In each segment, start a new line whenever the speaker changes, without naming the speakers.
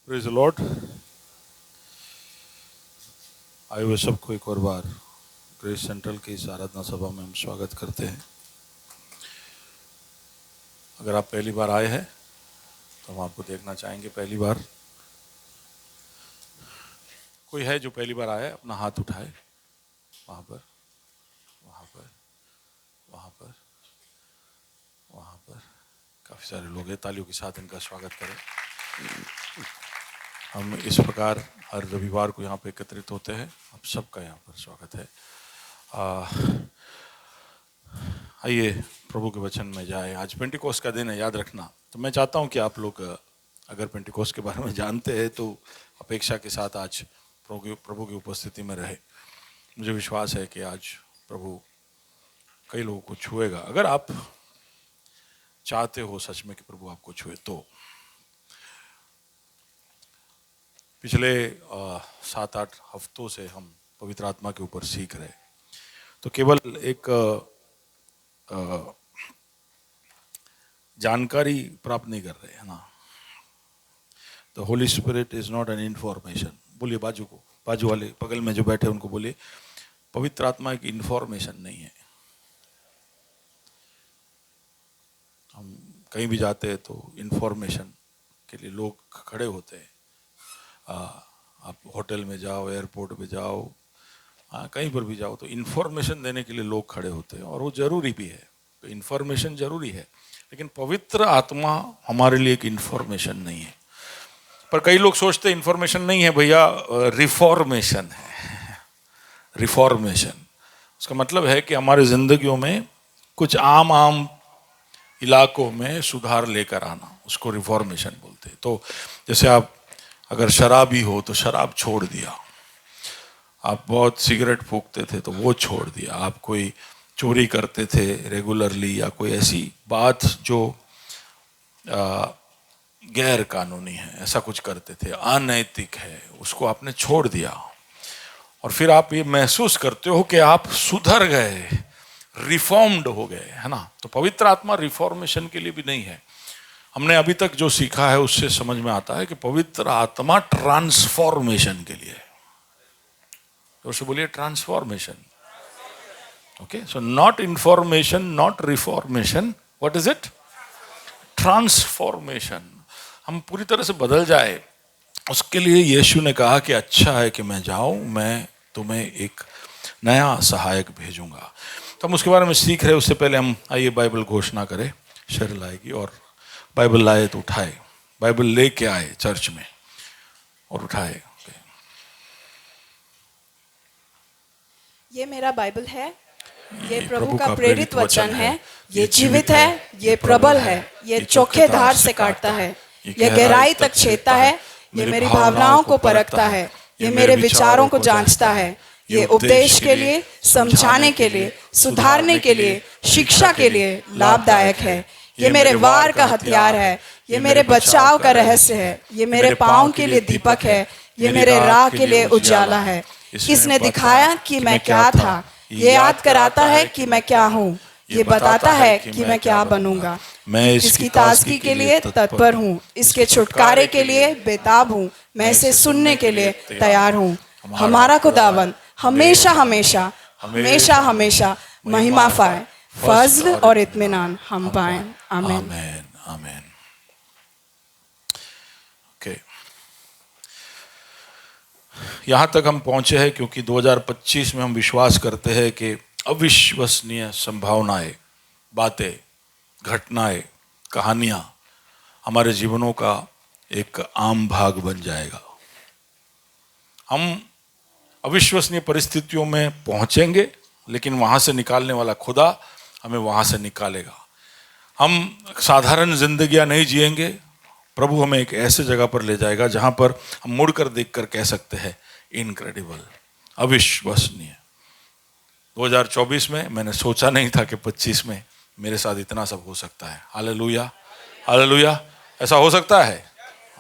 Praise the Lord. आए हुए सबको एक और बार ग्रेस सेंट्रल की इस आराधना सभा में हम स्वागत करते हैं। अगर आप पहली बार आए हैं तो हम आपको देखना चाहेंगे। पहली बार कोई है जो पहली बार आया है, अपना हाथ उठाए। वहाँ पर, वहाँ पर, वहाँ पर, वहाँ पर काफ़ी सारे लोग हैं। तालियों के साथ इनका स्वागत करें। हम इस प्रकार हर रविवार को यहाँ पे एकत्रित होते हैं। आप सबका यहाँ पर स्वागत है। आइए प्रभु के वचन में जाए। आज पेंटिकोस्ट का दिन है, याद रखना। तो मैं चाहता हूँ कि आप लोग अगर पेंटिकोस्ट के बारे में जानते हैं तो अपेक्षा के साथ आज प्रभु की उपस्थिति में रहे। मुझे विश्वास है कि आज प्रभु कई लोगों को छुएगा। अगर आप चाहते हो सच में कि प्रभु आपको छुए तो पिछले 7-8 हफ्तों से हम पवित्र आत्मा के ऊपर सीख रहे। तो केवल एक जानकारी प्राप्त नहीं कर रहे, है ना। The Holi spirit is not an information. बोलिए बाजू वाले बगल में जो बैठे उनको बोलिए, पवित्र आत्मा एक इंफॉर्मेशन नहीं है। हम कहीं भी जाते हैं तो इंफॉर्मेशन के लिए लोग खड़े होते हैं। आप होटल में जाओ, एयरपोर्ट पे जाओ, कहीं पर भी जाओ तो इंफॉर्मेशन देने के लिए लोग खड़े होते हैं और वो जरूरी भी है। तो इंफॉर्मेशन जरूरी है, लेकिन पवित्र आत्मा हमारे लिए एक इंफॉर्मेशन नहीं है। पर कई लोग सोचते हैं इंफॉर्मेशन नहीं है भैया, रिफॉर्मेशन है। रिफॉर्मेशन उसका मतलब है कि हमारे जिंदगियों में कुछ आम इलाकों में सुधार लेकर आना, उसको रिफॉर्मेशन बोलते हैं। तो जैसे आप अगर शराबी हो तो शराब छोड़ दिया, आप बहुत सिगरेट फूकते थे तो वो छोड़ दिया, आप कोई चोरी करते थे रेगुलरली या कोई ऐसी बात जो गैर कानूनी है, ऐसा कुछ करते थे, अनैतिक है, उसको आपने छोड़ दिया। और फिर आप ये महसूस करते हो कि आप सुधर गए, रिफॉर्म्ड हो गए, है ना। तो पवित्र आत्मा रिफॉर्मेशन के लिए भी नहीं है। हमने अभी तक जो सीखा है उससे समझ में आता है कि पवित्र आत्मा ट्रांसफॉर्मेशन के लिए है। तो उसे बोलिए transformation. Okay, so not information, not reformation, what is it? Transformation. हम पूरी तरह से बदल जाए, उसके लिए यीशु ने कहा कि अच्छा है कि मैं जाऊं, मैं तुम्हें एक नया सहायक भेजूंगा। तो हम उसके बारे में सीख रहे। उससे पहले हम आइए बाइबल घोषणा करें। शर्ल आएगी और बाइबल लाए तो उठाए, बाइबल लेके आए चर्च में और उठाए।
ये मेरा बाइबल है, ये प्रभु का प्रेरित वचन है, ये जीवित है, ये प्रबल है, ये चोखे धार से काटता है, ये गहराई तक छेदता है, ये मेरी भावनाओं को परखता है, ये मेरे विचारों को जांचता है, ये उपदेश के लिए, समझाने के लिए, सुधारने के लिए, शिक्षा के लिए लाभदायक है। ये मेरे वार का हथियार है, ये मेरे बचाव का रहस्य है, ये मेरे पाँव के लिए दीपक है, ये मेरे राह के लिए उजाला है। इसने दिखाया कि मैं क्या था, ये याद कराता है कि मैं क्या हूँ, ये बताता है कि मैं क्या बनूंगा। मैं इसकी ताजगी के लिए तत्पर हूँ, इसके छुटकारे के लिए बेताब हूँ, मैं इसे सुनने के लिए तैयार हूँ। हमारा खुदावंद हमेशा हमेशा हमेशा हमेशा महिमा पाए, फजल और इत्मीनान हम पाएं। आमीन,
आमीन, आमीन। ओके, यहाँ तक हम पहुंचे हैं क्योंकि 2025 में हम विश्वास करते हैं कि अविश्वसनीय संभावनाएं, बातें, घटनाएं, कहानियां हमारे जीवनों का एक आम भाग बन जाएगा। हम अविश्वसनीय परिस्थितियों में पहुंचेंगे, लेकिन वहां से निकालने वाला खुदा हमें वहां से निकालेगा। हम साधारण जिंदगियां नहीं जिएंगे, प्रभु हमें एक ऐसे जगह पर ले जाएगा जहां पर हम मुड़कर देखकर कह सकते हैं इनक्रेडिबल, अविश्वसनीय। 2024 में मैंने सोचा नहीं था कि 25 में मेरे साथ इतना सब हो सकता है। Hallelujah, hallelujah. ऐसा हो सकता है,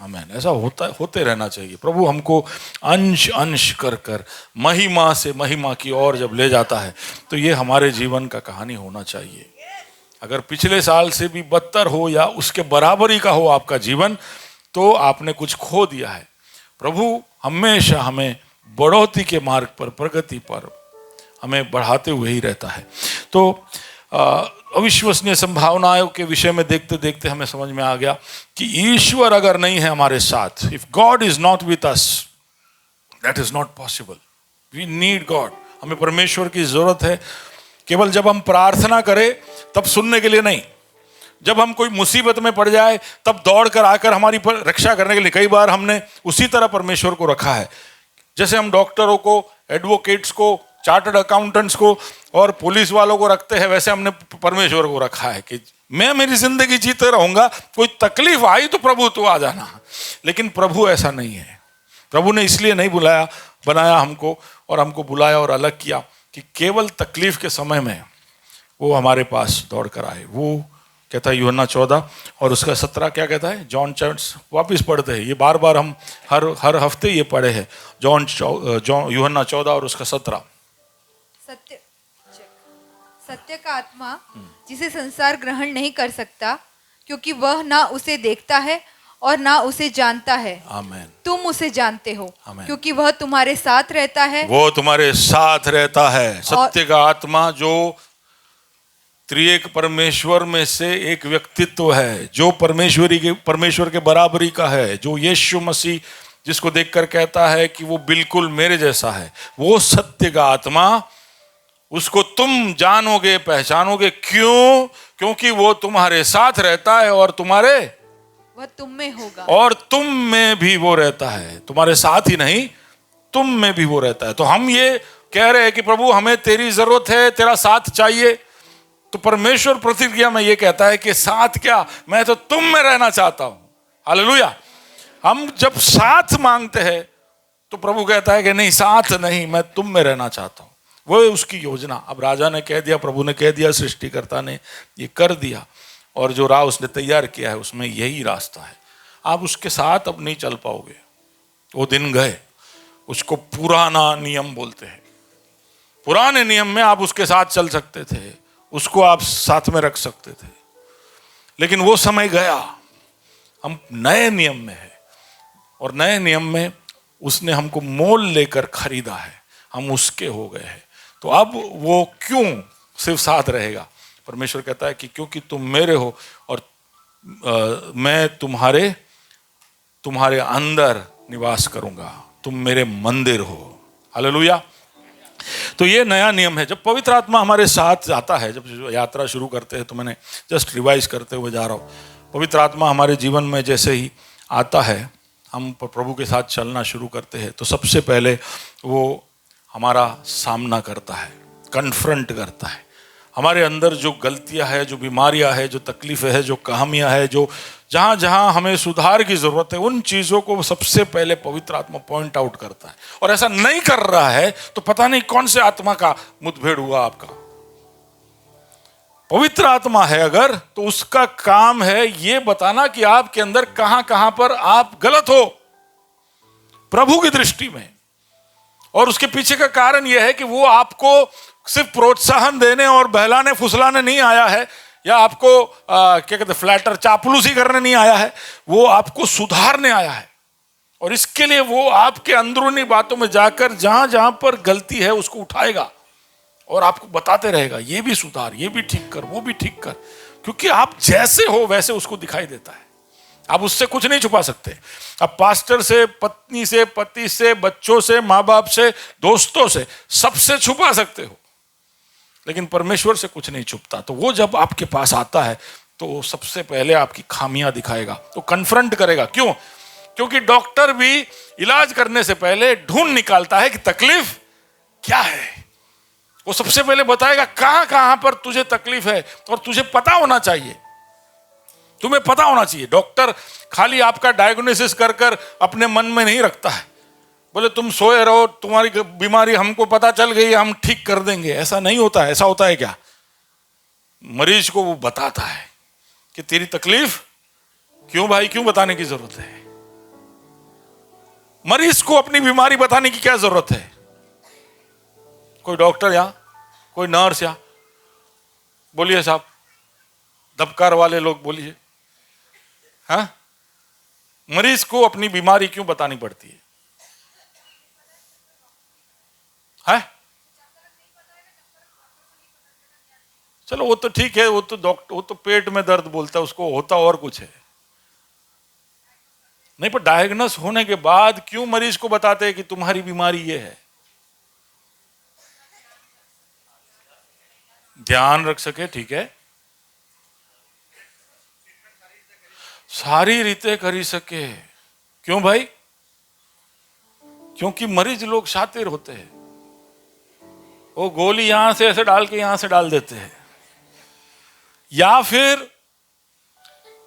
आमीन। ऐसा होते रहना चाहिए। प्रभु हमको अंश अंश कर कर महिमा से महिमा की ओर जब ले जाता है तो ये हमारे जीवन का कहानी होना चाहिए। अगर पिछले साल से भी बदतर हो या उसके बराबरी का हो आपका जीवन, तो आपने कुछ खो दिया है। प्रभु हमेशा हमें बढ़ोतरी के मार्ग पर, प्रगति पर हमें बढ़ाते हुए ही रहता है। तो अविश्वसनीय संभावनाओं के विषय में देखते देखते हमें समझ में आ गया कि ईश्वर अगर नहीं है हमारे साथ, if God is not with us, that is not possible. We need God. हमें परमेश्वर की जरूरत है। केवल जब हम प्रार्थना करें तब सुनने के लिए नहीं, जब हम कोई मुसीबत में पड़ जाए तब दौड़ कर आकर हमारी रक्षा करने के लिए। कई बार हमने उसी तरह परमेश्वर को रखा है, जैसे हम डॉक्टरों को, एडवोकेट्स को, चार्टर्ड अकाउंटेंट्स को और पुलिस वालों को रखते हैं, वैसे हमने परमेश्वर को रखा है कि मैं मेरी जिंदगी जीते रहूंगा, कोई तकलीफ आई तो प्रभु तू आ जाना। लेकिन प्रभु ऐसा नहीं है। प्रभु ने इसलिए नहीं बनाया हमको, और हमको बुलाया और अलग किया कि केवल तकलीफ के समय में वो हमारे पास दौड़ कर आए। वो कहता है यूहन्ना 14 और उसका 17 क्या कहता है? जॉन चर्च वापिस पढ़ते हैं, ये बार बार हम हर हफ्ते ये पढ़े हैं। यूहन्ना 14 और उसका 17।
सत्य का आत्मा जिसे संसार ग्रहण नहीं कर सकता, क्योंकि वह ना उसे देखता है और ना उसे जानता है।
आमीन।
तुम उसे जानते हो,
आमीन।
क्योंकि वह तुम्हारे साथ रहता है।
वो तुम्हारे साथ रहता है। सत्य का आत्मा जो त्रिएक परमेश्वर में से एक व्यक्तित्व है, जो परमेश्वर के बराबरी का है, जो यीशु मसीह जिसको देखकर कहता है कि वो बिल्कुल मेरे जैसा है, वो सत्य का आत्मा, उसको तुम जानोगे, पहचानोगे। क्यों? क्योंकि वो तुम्हारे साथ रहता है और
वह तुम में होगा,
और तुम में भी वो रहता है। तुम्हारे साथ ही नहीं, तुम में भी वो रहता है। तो हम ये कह रहे हैं कि प्रभु हमें तेरी जरूरत है, तेरा साथ चाहिए। तो परमेश्वर प्रतिक्रिया में ये कहता है कि साथ क्या, मैं तो तुम में रहना चाहता हूं। हालेलुया। हम जब साथ मांगते हैं तो प्रभु कहता है कि नहीं, साथ नहीं, मैं तुम में रहना चाहता हूं। वो उसकी योजना। अब राजा ने कह दिया, प्रभु ने कह दिया, सृष्टिकर्ता ने ये कर दिया, और जो राह उसने तैयार किया है उसमें यही रास्ता है। आप उसके साथ अब नहीं चल पाओगे। वो दिन गए, उसको पुराना नियम बोलते हैं। पुराने नियम में आप उसके साथ चल सकते थे, उसको आप साथ में रख सकते थे, लेकिन वो समय गया। हम नए नियम में है, और नए नियम में उसने हमको मोल लेकर खरीदा है, हम उसके हो गए हैं। तो अब वो क्यों सिर्फ साथ रहेगा? परमेश्वर कहता है कि क्योंकि तुम मेरे हो और मैं तुम्हारे अंदर निवास करूंगा, तुम मेरे मंदिर हो। हालेलुया। तो ये नया नियम है। जब पवित्र आत्मा हमारे साथ जाता है, जब यात्रा शुरू करते हैं, तो मैंने जस्ट रिवाइज करते हुए जा रहा हूँ। पवित्र आत्मा हमारे जीवन में जैसे ही आता है, हम प्रभु के साथ चलना शुरू करते हैं, तो सबसे पहले वो हमारा सामना करता है, कन्फ्रंट करता है। हमारे अंदर जो गलतियां है, जो बीमारियां है, जो तकलीफें है, जो कहानियां है, जो जहां जहां हमें सुधार की जरूरत है, उन चीजों को सबसे पहले पवित्र आत्मा पॉइंट आउट करता है। और ऐसा नहीं कर रहा है तो पता नहीं कौन से आत्मा का मुठभेड़ हुआ आपका। पवित्र आत्मा है अगर, तो उसका काम है ये बताना कि आपके अंदर कहां कहां पर आप गलत हो प्रभु की दृष्टि में। और उसके पीछे का कारण यह है कि वो आपको सिर्फ प्रोत्साहन देने और बहलाने फुसलाने नहीं आया है, या आपको क्या कहते फ्लैटर, चापलूसी करने नहीं आया है। वो आपको सुधारने आया है, और इसके लिए वो आपके अंदरूनी बातों में जाकर जहां जहां पर गलती है उसको उठाएगा और आपको बताते रहेगा, ये भी सुधार, ये भी ठीक कर, वो भी ठीक कर। क्योंकि आप जैसे हो वैसे उसको दिखाई देता है। आप उससे कुछ नहीं छुपा सकते। अब पास्टर से, पत्नी से, पति से, बच्चों से, माँ बाप से, दोस्तों से, सबसे छुपा सकते हो, लेकिन परमेश्वर से कुछ नहीं छुपता। तो वो जब आपके पास आता है तो सबसे पहले आपकी खामियां दिखाएगा, तो कन्फ्रंट करेगा। क्यों? क्योंकि डॉक्टर भी इलाज करने से पहले ढूंढ निकालता है कि तकलीफ क्या है। वो सबसे पहले बताएगा कहां कहां पर तुझे तकलीफ है, और तुझे पता होना चाहिए, तुम्हें पता होना चाहिए। डॉक्टर खाली आपका डायग्नोसिस कर कर अपने मन में नहीं रखता है, बोले तुम सोए रहो, तुम्हारी बीमारी हमको पता चल गई, हम ठीक कर देंगे। ऐसा नहीं होता है। ऐसा होता है क्या? मरीज को वो बताता है कि तेरी तकलीफ क्यों भाई, क्यों बताने की जरूरत है? मरीज को अपनी बीमारी बताने की क्या जरूरत है? कोई डॉक्टर या कोई नर्स या, बोलिए साहब, दबकार वाले लोग बोलिए, हाँ, मरीज को अपनी बीमारी क्यों बतानी पड़ती है? चलो वो तो ठीक है, वो तो पेट में दर्द बोलता है, उसको होता और कुछ है नहीं, पर डायग्नोस होने के बाद क्यों मरीज को बताते हैं कि तुम्हारी बीमारी ये है? ध्यान रख सके, ठीक है, सारी रीते करी सके। क्यों भाई? क्योंकि मरीज लोग शातिर होते हैं, वो गोली यहां से ऐसे डाल के यहां से डाल देते हैं, या फिर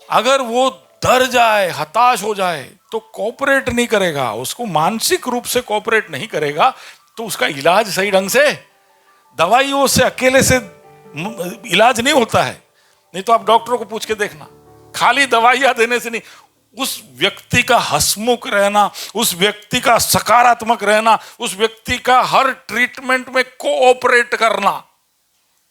अगर वो डर जाए, हताश हो जाए तो कोऑपरेट नहीं करेगा, उसको मानसिक रूप से कोऑपरेट नहीं करेगा तो उसका इलाज सही ढंग से, दवाइयों से अकेले से इलाज नहीं होता है। नहीं तो आप डॉक्टरों को पूछ के देखना, खाली दवाइयां देने से नहीं, उस व्यक्ति का हंसमुख रहना, उस व्यक्ति का सकारात्मक रहना, उस व्यक्ति का हर ट्रीटमेंट में कोऑपरेट करना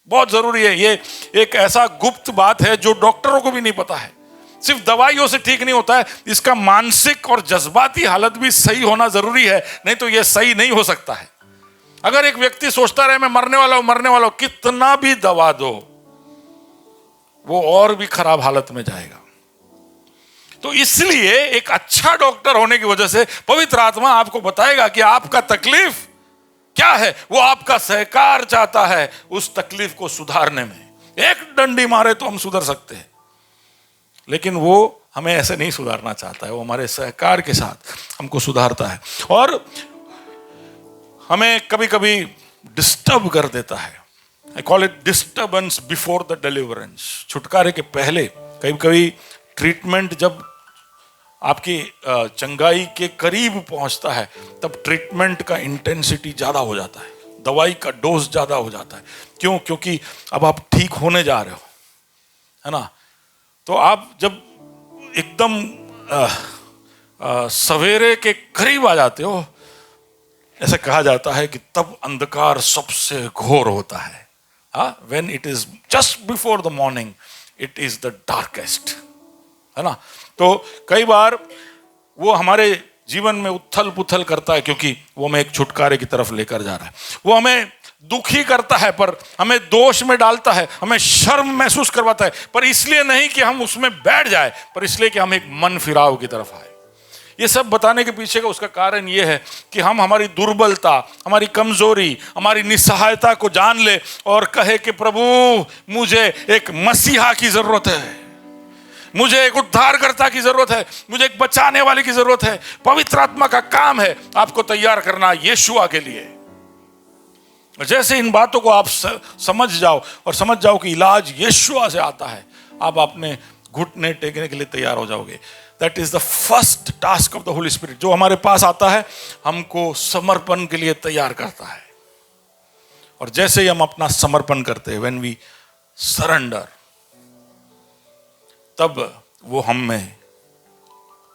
बहुत जरूरी है। ये एक ऐसा गुप्त बात है जो डॉक्टरों को भी नहीं पता है। सिर्फ दवाइयों से ठीक नहीं होता है, इसका मानसिक और जज्बाती हालत भी सही होना जरूरी है, नहीं तो यह सही नहीं हो सकता है। अगर एक व्यक्ति सोचता रहे मैं मरने वाला हूं, कितना भी दवा दो वो और भी खराब हालत में जाएगा। तो इसलिए एक अच्छा डॉक्टर होने की वजह से पवित्र आत्मा आपको बताएगा कि आपका तकलीफ क्या है, वो आपका सहकार चाहता है उस तकलीफ को सुधारने में। एक डंडी मारे तो हम सुधर सकते हैं, लेकिन वो हमें ऐसे नहीं सुधारना चाहता है, वो हमारे सहकार के साथ हमको सुधारता है और हमें कभी कभी डिस्टर्ब कर देता है। I call it disturbance before the deliverance. छुटकारे के पहले कभी कभी ट्रीटमेंट जब आपकी चंगाई के करीब पहुंचता है तब ट्रीटमेंट का इंटेंसिटी ज्यादा हो जाता है, दवाई का डोज ज्यादा हो जाता है। क्यों? क्योंकि अब आप ठीक होने जा रहे हो, है ना। तो आप जब एकदम सवेरे के करीब आ जाते हो, ऐसा कहा जाता है कि तब अंधकार सबसे घोर होता है। When it is just before the morning it is the darkest, है ना। तो कई बार वो हमारे जीवन में उथल पुथल करता है क्योंकि वो हमें एक छुटकारे की तरफ लेकर जा रहा है। वो हमें दुखी करता है, पर हमें दोष में डालता है, हमें शर्म महसूस करवाता है, पर इसलिए नहीं कि हम उसमें बैठ जाए, पर इसलिए कि हम एक मन फिराव की तरफ आए। ये सब बताने के पीछे का उसका कारण ये है कि हम हमारी दुर्बलता, हमारी कमजोरी, हमारी निस्सहायता को जान ले और कहे कि प्रभु मुझे एक मसीहा की जरूरत है, मुझे एक उद्धारकर्ता की जरूरत है, मुझे एक बचाने वाले की जरूरत है। पवित्र आत्मा का काम है आपको तैयार करना यीशुआ के लिए। जैसे इन बातों को आप समझ जाओ और समझ जाओ कि इलाज यीशुआ से आता है, आप अपने घुटने टेकने के लिए तैयार हो जाओगे। That is the first task of the Holi spirit. जो हमारे पास आता है हमको समर्पण के लिए तैयार करता है, और जैसे ही हम अपना समर्पण करते हैं, व्हेन वी सरेंडर, तब वो हम में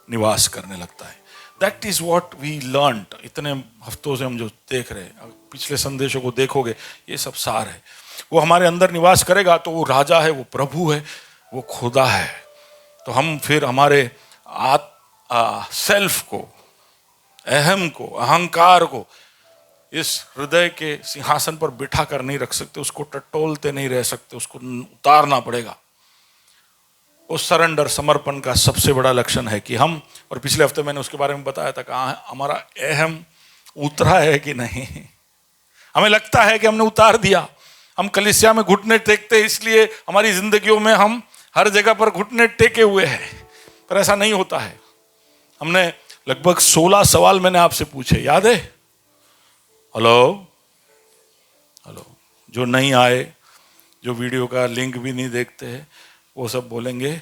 निवास करने लगता है। That is what we learned. इतने हफ्तों से हम जो देख रहे हैं, पिछले संदेशों को देखोगे, ये सब सार है। वो हमारे अंदर निवास करेगा तो वो राजा है, वो प्रभु है, वो खुदा है। तो हम फिर हमारे सेल्फ को, अहम को, अहंकार को इस हृदय के सिंहासन पर बिठा कर नहीं रख सकते, उसको टटोलते नहीं रह सकते, उसको उतारना पड़ेगा। उस सरेंडर, समर्पण का सबसे बड़ा लक्षण है कि हम, और पिछले हफ्ते मैंने उसके बारे में बताया था, कहाँ हमारा अहम उतरा है कि नहीं। हमें लगता है कि हमने उतार दिया, हम कलीसिया में घुटने टेकते इसलिए हमारी जिंदगियों में हम हर जगह पर घुटने टेके हुए हैं, पर ऐसा नहीं होता है। हमने लगभग 16 सवाल मैंने आपसे पूछे, याद है? Hello hello. जो नहीं आए, जो वीडियो का लिंक भी नहीं देखते हैं, वो सब बोलेंगे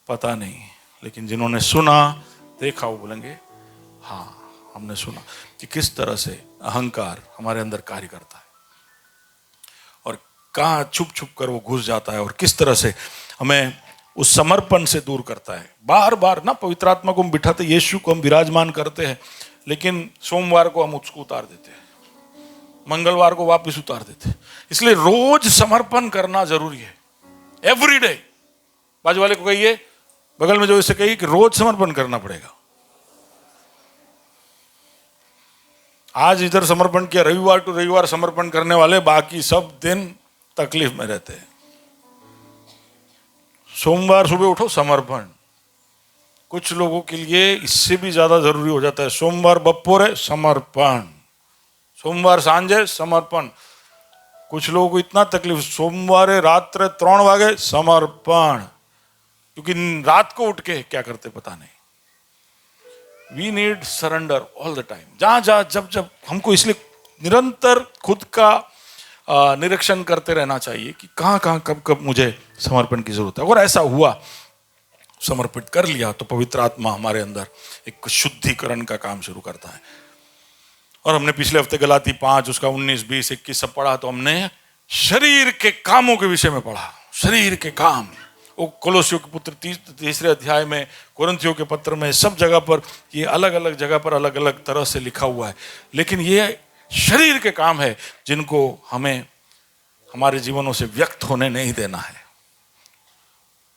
पता नहीं, लेकिन जिन्होंने सुना, देखा, वो बोलेंगे हाँ हमने सुना कि किस तरह से अहंकार हमारे अंदर कार्य करता है और कहाँ छुप छुप कर वो घुस जाता है, और किस तरह से हमें उस समर्पण से दूर करता है। बार बार ना पवित्र आत्मा को हम बिठाते, यीशु को हम विराजमान करते हैं, लेकिन सोमवार को हम उसको उतार देते हैं, मंगलवार को वापस उतार देते हैं। इसलिए रोज समर्पण करना जरूरी है, एवरी डे। बाजू वाले को कहिए बगल में जो इसे कही कि रोज समर्पण करना पड़ेगा। आज इधर समर्पण किया, रविवार टू रविवार समर्पण करने वाले बाकी सब दिन तकलीफ में रहते हैं। सोमवार सुबह उठो समर्पण। कुछ लोगों के लिए इससे भी ज्यादा जरूरी हो जाता है, सोमवार बपोरे समर्पण, सोमवार सांझे समर्पण। कुछ लोगों को इतना तकलीफ, सोमवार रात्र 3 वागे समर्पण, क्योंकि रात को उठ के क्या करते पता नहीं। We need surrender all the time, जहां जहां जब जब हमको, इसलिए निरंतर खुद का निरीक्षण करते रहना चाहिए कि कहाँ कहाँ कब कब मुझे समर्पण की जरूरत है। अगर ऐसा हुआ, समर्पित कर लिया, तो पवित्र आत्मा हमारे अंदर एक शुद्धिकरण का काम शुरू करता है। और हमने पिछले हफ्ते गलाती 5 उसका 19, 20, 21 सब पढ़ा, तो हमने शरीर के कामों के विषय में पढ़ा। शरीर के काम, वो कोलोसियों के पुत्र 3 अध्याय में, कोरिन्थियों के पत्र में, सब जगह पर ये अलग अलग जगह पर अलग अलग तरह से लिखा हुआ है। लेकिन ये शरीर के काम है जिनको हमें हमारे जीवनों से व्यक्त होने नहीं देना है,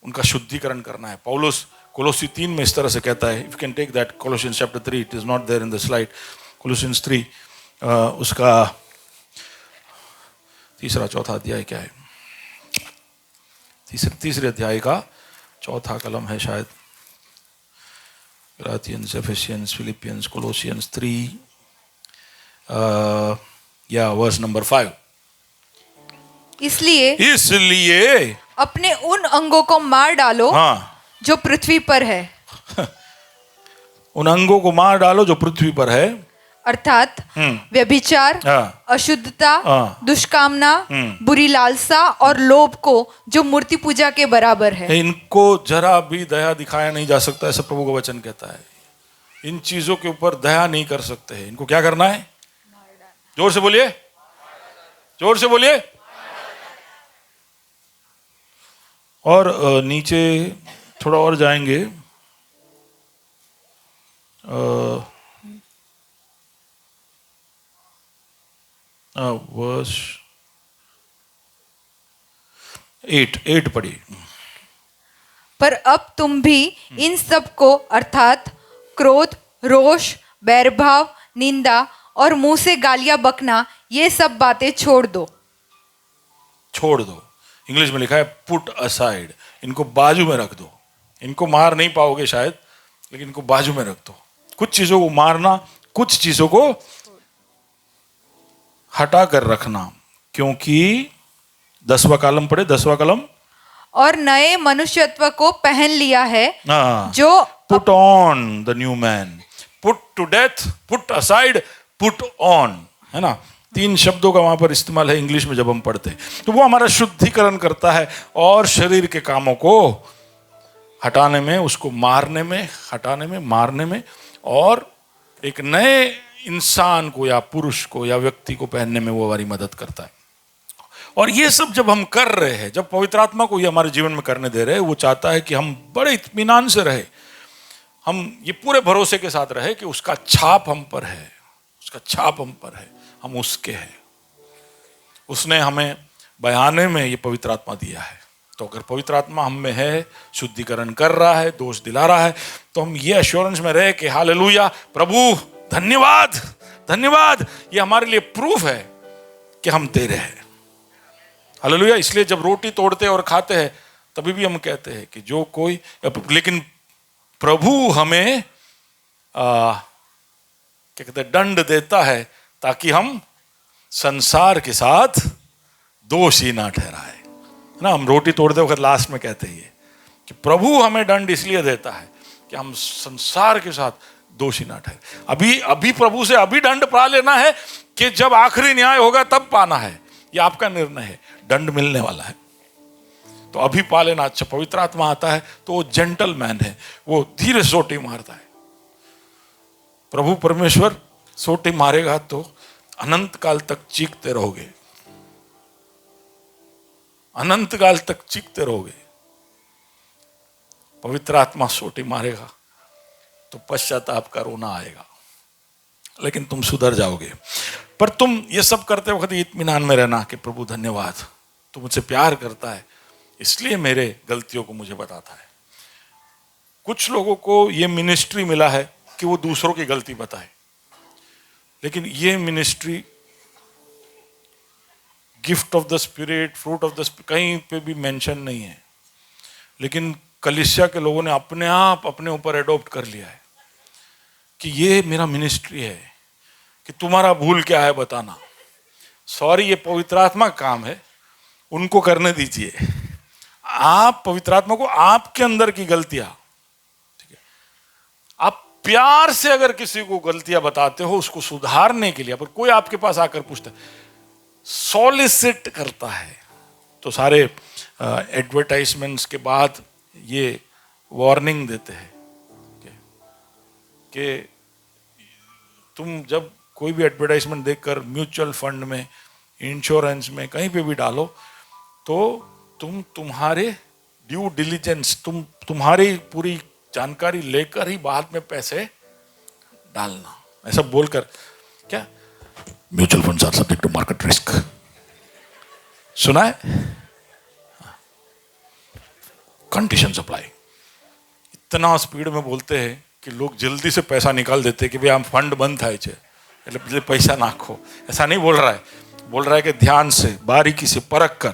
उनका शुद्धिकरण करना है। पौलुस कोलोसी 3 में इस तरह से कहता है, if you can take that, Colossians chapter 3, it is not there in the slide, Colossians 3 उसका 3-4 अध्याय क्या है, तीसरे अध्याय का 4 कलम है शायद, गलातियंस, एफेसियंस, फिलिपियंस, कोलोसियंस 3 या वर्स नंबर 5।
इसलिए अपने उन अंगों को मार डालो,
हाँ,
जो पृथ्वी पर है।
उन अंगों को मार डालो जो पृथ्वी पर है,
अर्थात व्यभिचार,
हाँ,
अशुद्धता,
हाँ,
दुष्कामना, बुरी लालसा और लोभ को, जो मूर्ति पूजा के बराबर है।
इनको जरा भी दया दिखाया नहीं जा सकता, ऐसा प्रभु का वचन कहता है। इन चीजों के ऊपर दया नहीं कर सकते हैं। इनको क्या करना है? जोर से बोलिए, जोर से बोलिए। और नीचे थोड़ा और जाएंगे, वर्स 8 पढ़िए।
पर अब तुम भी इन सब को, अर्थात क्रोध, रोष, बैरभाव, निंदा और मुंह से गालियां बकना, ये सब बातें छोड़ दो।
छोड़ दो, इंग्लिश में लिखा है पुट असाइड। इनको बाजू में रख दो। इनको मार नहीं पाओगे शायद, लेकिन इनको बाजू में रख दो। कुछ चीजों को मारना, कुछ चीजों को हटा कर रखना, क्योंकि 10वां कॉलम पढ़े, 10वां कॉलम।
और नए मनुष्यत्व को पहन लिया है, जो
put on the new man, put to death, put aside, put on, है ना। 3 शब्दों का वहां पर इस्तेमाल है इंग्लिश में जब हम पढ़ते हैं। तो वो हमारा शुद्धिकरण करता है और शरीर के कामों को हटाने में, उसको मारने में, हटाने में, मारने में, और एक नए इंसान को या पुरुष को या व्यक्ति को पहनने में वो हमारी मदद करता है। और ये सब जब हम कर रहे हैं, जब पवित्र आत्मा को ये हमारे जीवन में करने दे रहे हैं, वो चाहता है कि हम बड़े इत्मीनान से रहे, हम ये पूरे भरोसे के साथ रहे कि उसका छाप हम पर है, उसका छाप हम पर है, हम उसके हैं। उसने हमें बयाने में ये पवित्र आत्मा दिया है। तो अगर पवित्र आत्मा हम में है, शुद्धिकरण कर रहा है, दोष दिला रहा है, तो हम ये एश्योरेंस में रहे कि हालेलुया, प्रभु धन्यवाद, धन्यवाद, ये हमारे लिए प्रूफ है कि हम तेरे हैं। हालेलुया। इसलिए जब रोटी तोड़ते और खाते हैं, तभी भी हम कहते हैं कि जो कोई, लेकिन प्रभु हमें क्या कहते हैं, दंड देता है ताकि हम संसार के साथ दोषी ना ठहराए ना। हम रोटी तोड़ते वक्त लास्ट में कहते हैं कि प्रभु हमें दंड इसलिए देता है कि हम संसार के साथ दोषी ना ठहरे। अभी प्रभु से अभी दंड पा लेना है कि जब आखिरी न्याय होगा तब पाना है, ये आपका निर्णय है। दंड मिलने वाला है तो अभी पा लेना। अच्छा, पवित्र आत्मा आता है तो वो जेंटलमैन है, वो धीरे सोटी मारता है। प्रभु परमेश्वर सोटी मारेगा तो अनंत काल तक चीखते रहोगे, अनंत काल तक चीखते रहोगे। पवित्र आत्मा सोटी मारेगा तो पश्चाताप का रोना आएगा, लेकिन तुम सुधर जाओगे। पर तुम ये सब करते वक्त इत्मीनान में रहना कि प्रभु धन्यवाद, तू मुझसे प्यार करता है, इसलिए मेरे गलतियों को मुझे बताता है। कुछ लोगों को ये मिनिस्ट्री मिला है कि वो दूसरों की गलती बताए, लेकिन ये ministry gift of the spirit, fruit of the spirit कहीं पे भी मेंशन नहीं है, लेकिन कलीसिया के लोगों ने अपने आप अपने ऊपर एडॉप्ट कर लिया है कि ये मेरा मिनिस्ट्री है कि तुम्हारा भूल क्या है बताना। सॉरी, ये पवित्र आत्मा का काम है, उनको करने दीजिए। आप पवित्र आत्मा को आपके अंदर की गलतियां, ठीक है, आप प्यार से अगर किसी को गलतियां बताते हो उसको सुधारने के लिए, पर कोई आपके पास आकर पूछता है, सॉलिसिट करता है, तो सारे एडवर्टाइजमेंट्स के बाद ये वार्निंग देते हैं कि तुम जब कोई भी एडवर्टाइजमेंट देखकर म्यूचुअल फंड में, इंश्योरेंस में, कहीं पे भी डालो तो तुम्हारे ड्यू डिलिजेंस, तुम्हारी पूरी जानकारी लेकर ही बाद में पैसे डालना, ऐसा बोलकर। क्या mutual funds are subject to market risk, सुना है? कंडीशन सप्लाई, इतना स्पीड में बोलते हैं कि लोग जल्दी से पैसा निकाल देते हैं कि भाई हम फंड बंद થાય છે એટલે पैसा नाखो। ऐसा नहीं बोल रहा है, बोल रहा है कि ध्यान से, बारीकी से परख कर,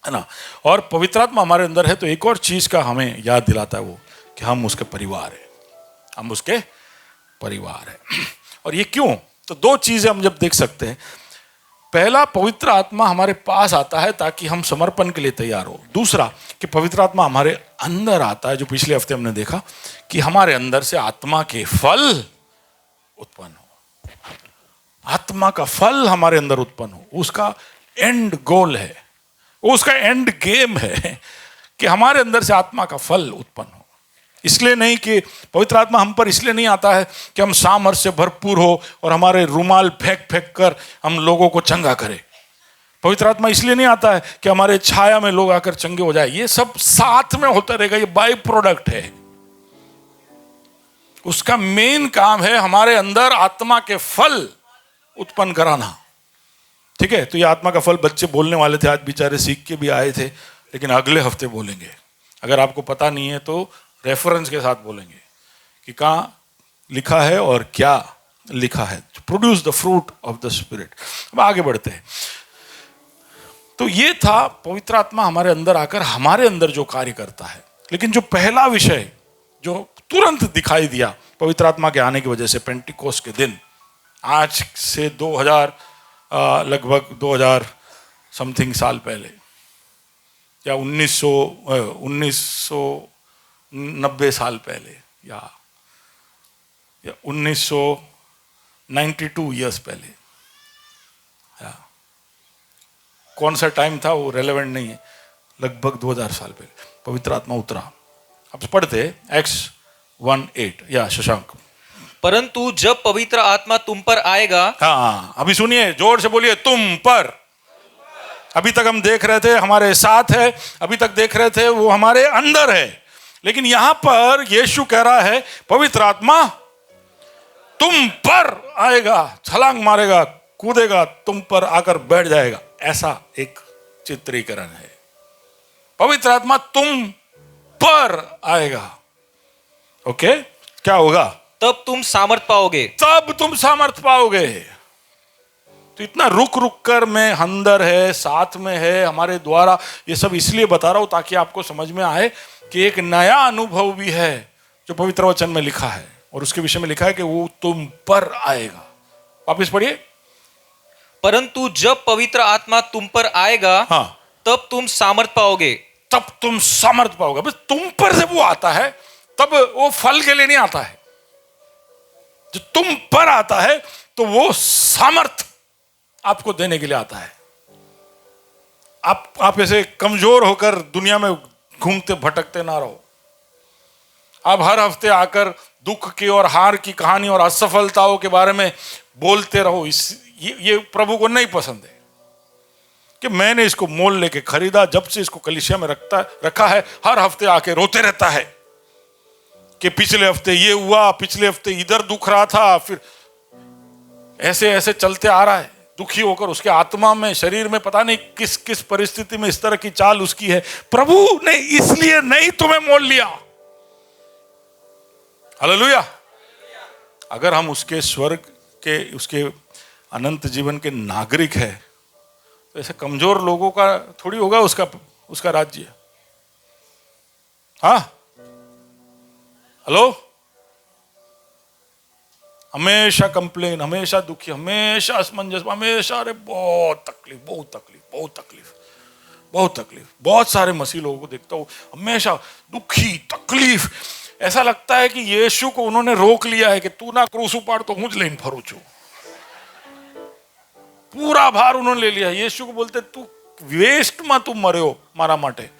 है ना। और पवित्र आत्मा हमारे अंदर है तो एक और चीज का हमें याद दिलाता है वो कि हम उसके परिवार हैं, हम उसके परिवार हैं। और ये क्यों? तो दो चीजें हम जब देख सकते हैं। पहला, पवित्र आत्मा हमारे पास आता है ताकि हम समर्पण के लिए तैयार हो। दूसरा कि पवित्र आत्मा हमारे अंदर आता है, जो पिछले हफ्ते हमने देखा कि हमारे अंदर से आत्मा के फल उत्पन्न हो, आत्मा का फल हमारे अंदर उत्पन्न हो। उसका एंड गोल है, उसका एंड गेम है कि हमारे अंदर से आत्मा का फल उत्पन्न हो। इसलिए नहीं कि पवित्र आत्मा हम पर इसलिए नहीं आता है कि हम सामर्थ्य से भरपूर हो और हमारे रुमाल फेंक फेंक कर हम लोगों को चंगा करें। पवित्र आत्मा इसलिए नहीं आता है कि हमारे छाया में लोग आकर चंगे हो जाए। ये सब साथ में होता रहेगा, ये बाय प्रोडक्ट है। उसका मेन काम है हमारे अंदर आत्मा के फल उत्पन्न कराना, ठीक है। तो ये आत्मा का फल बच्चे बोलने वाले थे, आज बेचारे सीख के भी आए थे, लेकिन अगले हफ्ते बोलेंगे। अगर आपको पता नहीं है तो रेफरेंस के साथ बोलेंगे कि कहाँ लिखा है और क्या लिखा है। Produce the fruit of the spirit. अब आगे बढ़ते हैं। तो ये था पवित्र आत्मा हमारे अंदर आकर हमारे अंदर जो कार्य करता है। लेकिन जो पहला विषय जो तुरंत दिखाई दिया पवित्र आत्मा के आने की वजह से, पेंटिकोस्ट के दिन, आज से 2000 लगभग 2000 समथिंग साल पहले, या 1990 साल पहले, या 1992 ईयर्स पहले, या कौन सा टाइम था वो रेलेवेंट नहीं है, लगभग 2000 साल पहले पवित्र आत्मा उतरा। अब पढ़ते Acts 1:8, या शशांक।
परंतु जब पवित्र आत्मा तुम पर आएगा।
हाँ, अभी सुनिए, जोर से बोलिए, तुम पर। अभी तक हम देख रहे थे हमारे साथ है, अभी तक देख रहे थे वो हमारे अंदर है, लेकिन यहां पर यीशु कह रहा है पवित्र आत्मा तुम पर आएगा, छलांग मारेगा, कूदेगा, तुम पर आकर बैठ जाएगा। ऐसा एक चित्रीकरण है। पवित्र आत्मा तुम पर आएगा। ओके, क्या होगा?
तब तुम सामर्थ पाओगे।
तब तुम सामर्थ पाओगे। तो इतना रुक रुक कर मैं अंदर है, साथ में है, हमारे द्वारा, ये सब इसलिए बता रहा हूं ताकि आपको समझ में आए कि एक नया अनुभव भी है जो पवित्र वचन में लिखा है, और उसके विषय में लिखा है कि वो तुम पर आएगा। वापिस पढ़िए।
परंतु जब पवित्र आत्मा तुम पर आएगा,
हाँ,
तब तुम सामर्थ पाओगे।
तब तुम सामर्थ पाओगे। बस तुम पर जब वो आता है तब वो फल के लिए नहीं आता है। जो तुम पर आता है तो वो सामर्थ आपको देने के लिए आता है। आप ऐसे कमजोर होकर दुनिया में घूमते भटकते ना रहो। आप हर हफ्ते आकर दुख की और हार की कहानी और असफलताओं के बारे में बोलते रहो। ये प्रभु को नहीं पसंद है कि मैंने इसको मोल लेके खरीदा, जब से इसको कलीसिया में रखा है, हर हफ्ते आके रोते रहता है कि पिछले हफ्ते ये हुआ, पिछले हफ्ते इधर दुख रहा था, फिर ऐसे ऐसे चलते आ रहा है दुखी होकर। उसके आत्मा में, शरीर में पता नहीं किस किस परिस्थिति में इस तरह की चाल उसकी है। प्रभु ने इसलिए नहीं तुम्हें मोल लिया हालेलुया। अगर हम उसके स्वर्ग के, उसके अनंत जीवन के नागरिक है, तो ऐसे कमजोर लोगों का थोड़ी होगा उसका राज्य। हाँ, हेलो। हमेशा कंप्लेन, हमेशा दुखी, हमेशा असमंजस, हमेशा अरे बहुत तकलीफ, बहुत तकलीफ, बहुत तकलीफ, बहुत तकलीफ। बहुत सारे मसीह लोगों को देखता हूं हमेशा दुखी, तकलीफ। ऐसा लगता है कि यीशु को उन्होंने रोक लिया है कि तू ना क्रूस उपाड़ तो मुझ लेन फरू छू। पूरा भार उन्होंने ले लिया। यीशु को बोलते तू वेस्ट में तू मर्यो मारा माटे,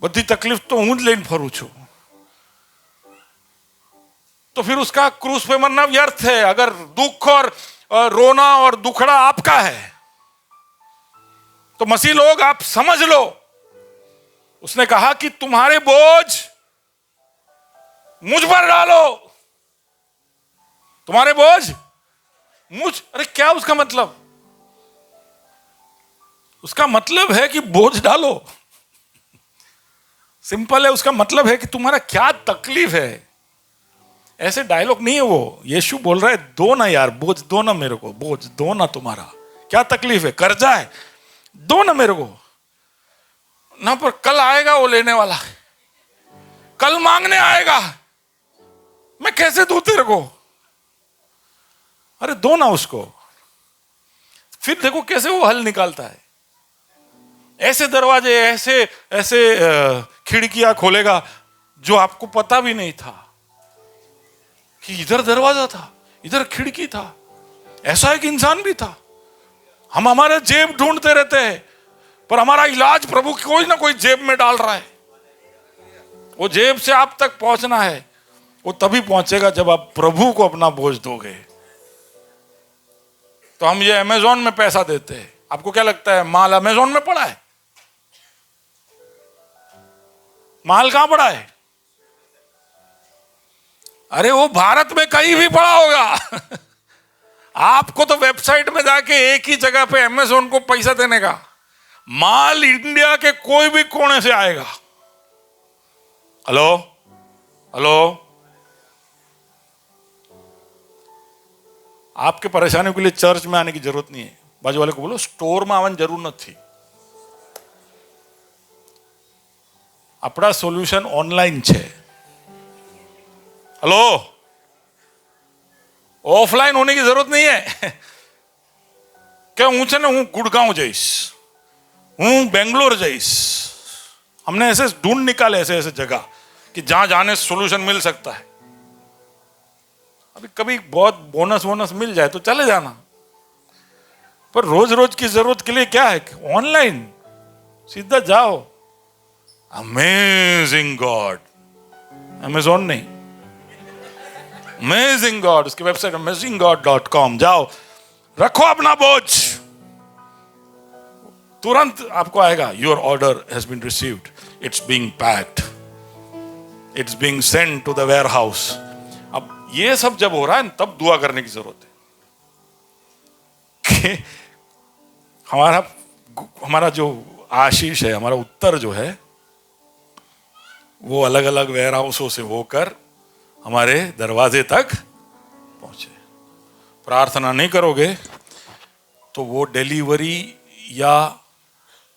बड़ी तकलीफ तो हूं ज लेन फरू छू। तो फिर उसका क्रूस पे मरना व्यर्थ है। अगर दुख और रोना और दुखड़ा आपका है तो मसीह लोग आप समझ लो, उसने कहा कि तुम्हारे बोझ मुझ पर डालो, तुम्हारे बोझ मुझ। अरे क्या उसका मतलब? उसका मतलब है कि बोझ डालो, सिंपल है। उसका मतलब है कि तुम्हारा क्या तकलीफ है। ऐसे डायलॉग नहीं है वो। यीशु बोल रहा है दो ना यार, बोझ दो ना मेरे को, बोझ दो ना। तुम्हारा क्या तकलीफ है? कर्जा है, दो ना मेरे को ना। पर कल आएगा वो लेने वाला, कल मांगने आएगा, मैं कैसे दूं तेरे को? अरे दो ना उसको। फिर देखो कैसे वो हल निकालता है। ऐसे दरवाजे, ऐसे ऐसे खिड़कियां खोलेगा जो आपको पता भी नहीं था कि इधर दरवाजा था, इधर खिड़की था। ऐसा एक इंसान भी था। हम हमारे जेब ढूंढते रहते हैं, पर हमारा इलाज प्रभु कोई ना कोई जेब में डाल रहा है। वो जेब से आप तक पहुंचना है, वो तभी पहुंचेगा जब आप प्रभु को अपना बोझ दोगे। तो हम ये अमेज़न में पैसा देते हैं। आपको क्या लगता है माल अमेज़न में पड़ा है? माल कहां पड़ा है? अरे वो भारत में कहीं भी पड़ा होगा। आपको तो वेबसाइट में जाके एक ही जगह पे अमेज़न को पैसा देने का। माल इंडिया के कोई भी कोने से आएगा। Hello hello. आपके परेशानियों के लिए चर्च में आने की जरूरत नहीं है। बाजू वाले को बोलो स्टोर में आने जरूर नहीं। अपना सोल्यूशन ऑनलाइन है। हेलो, ऑफलाइन होने की जरूरत नहीं है। क्या हूं छे ने हूं गुड़गांव जईश, हूं बेंगलोर जईश। हमने ऐसे ढूंढ निकाले ऐसे ऐसे जगह कि जहां जाने सोल्यूशन मिल सकता है। अभी कभी बहुत बोनस मिल जाए तो चले जाना, पर रोज रोज की जरूरत के लिए क्या है? ऑनलाइन सीधा जाओ। अमेजिंग गॉड, अमेज़न नहीं, अमेजिंग गॉड। उसकी वेबसाइट amazinggod.com जाओ, रखो अपना बोझ, तुरंत आपको आएगा your order has been received, it's being packed, it's being sent to the warehouse. अब ये सब जब हो रहा है तब दुआ करने की जरूरत है कि हमारा जो आशीष है, हमारा उत्तर जो है वो अलग अलग वेयर हाउसों से होकर हमारे दरवाजे तक पहुंचे। प्रार्थना नहीं करोगे तो वो डिलीवरी या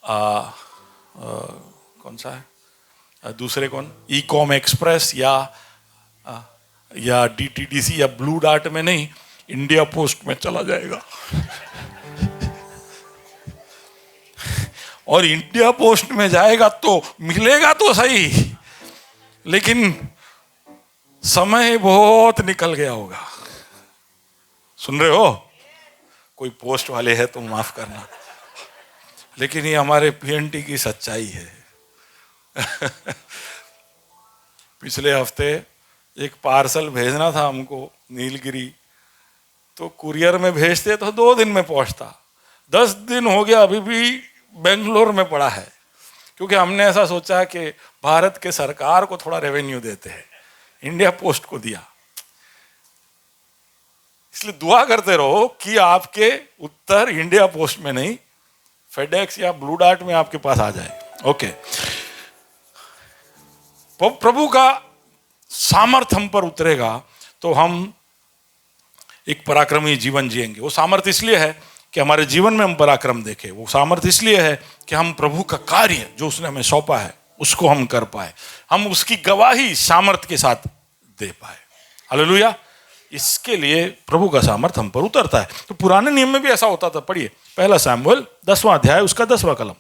कौन सा है दूसरे कौन ई कॉम एक्सप्रेस या डीटीडीसी या ब्लू डार्ट में नहीं, इंडिया पोस्ट में चला जाएगा। और इंडिया पोस्ट में जाएगा तो मिलेगा तो सही, लेकिन समय बहुत निकल गया होगा। सुन रहे हो? कोई पोस्ट वाले है तो माफ करना, लेकिन ये हमारे पीएनटी की सच्चाई है। पिछले हफ्ते एक पार्सल भेजना था हमको नीलगिरी, तो कुरियर में भेजते तो 2 दिन में पहुंचता। 10 दिन हो गया, अभी भी बेंगलोर में पड़ा है। क्योंकि हमने ऐसा सोचा कि भारत के सरकार को थोड़ा रेवेन्यू देते हैं, इंडिया पोस्ट को दिया। इसलिए दुआ करते रहो कि आपके उत्तर इंडिया पोस्ट में नहीं, फेडेक्स या ब्लू डार्ट में आपके पास आ जाए। ओके, प्रभु का सामर्थ हम पर उतरेगा तो हम एक पराक्रमी जीवन जिएंगे। वो सामर्थ इसलिए है कि हमारे जीवन में हम पराक्रम देखें। वो सामर्थ इसलिए है कि हम प्रभु का कार्य जो उसने हमें सौंपा है उसको हम कर पाए, हम उसकी गवाही सामर्थ के साथ दे पाए। हालेलुया। इसके लिए प्रभु का सामर्थ हम पर उतरता है। तो पुराने नियम में भी ऐसा होता था। पढ़िए पहला शमूएल 10वां अध्याय उसका 10वां कलम।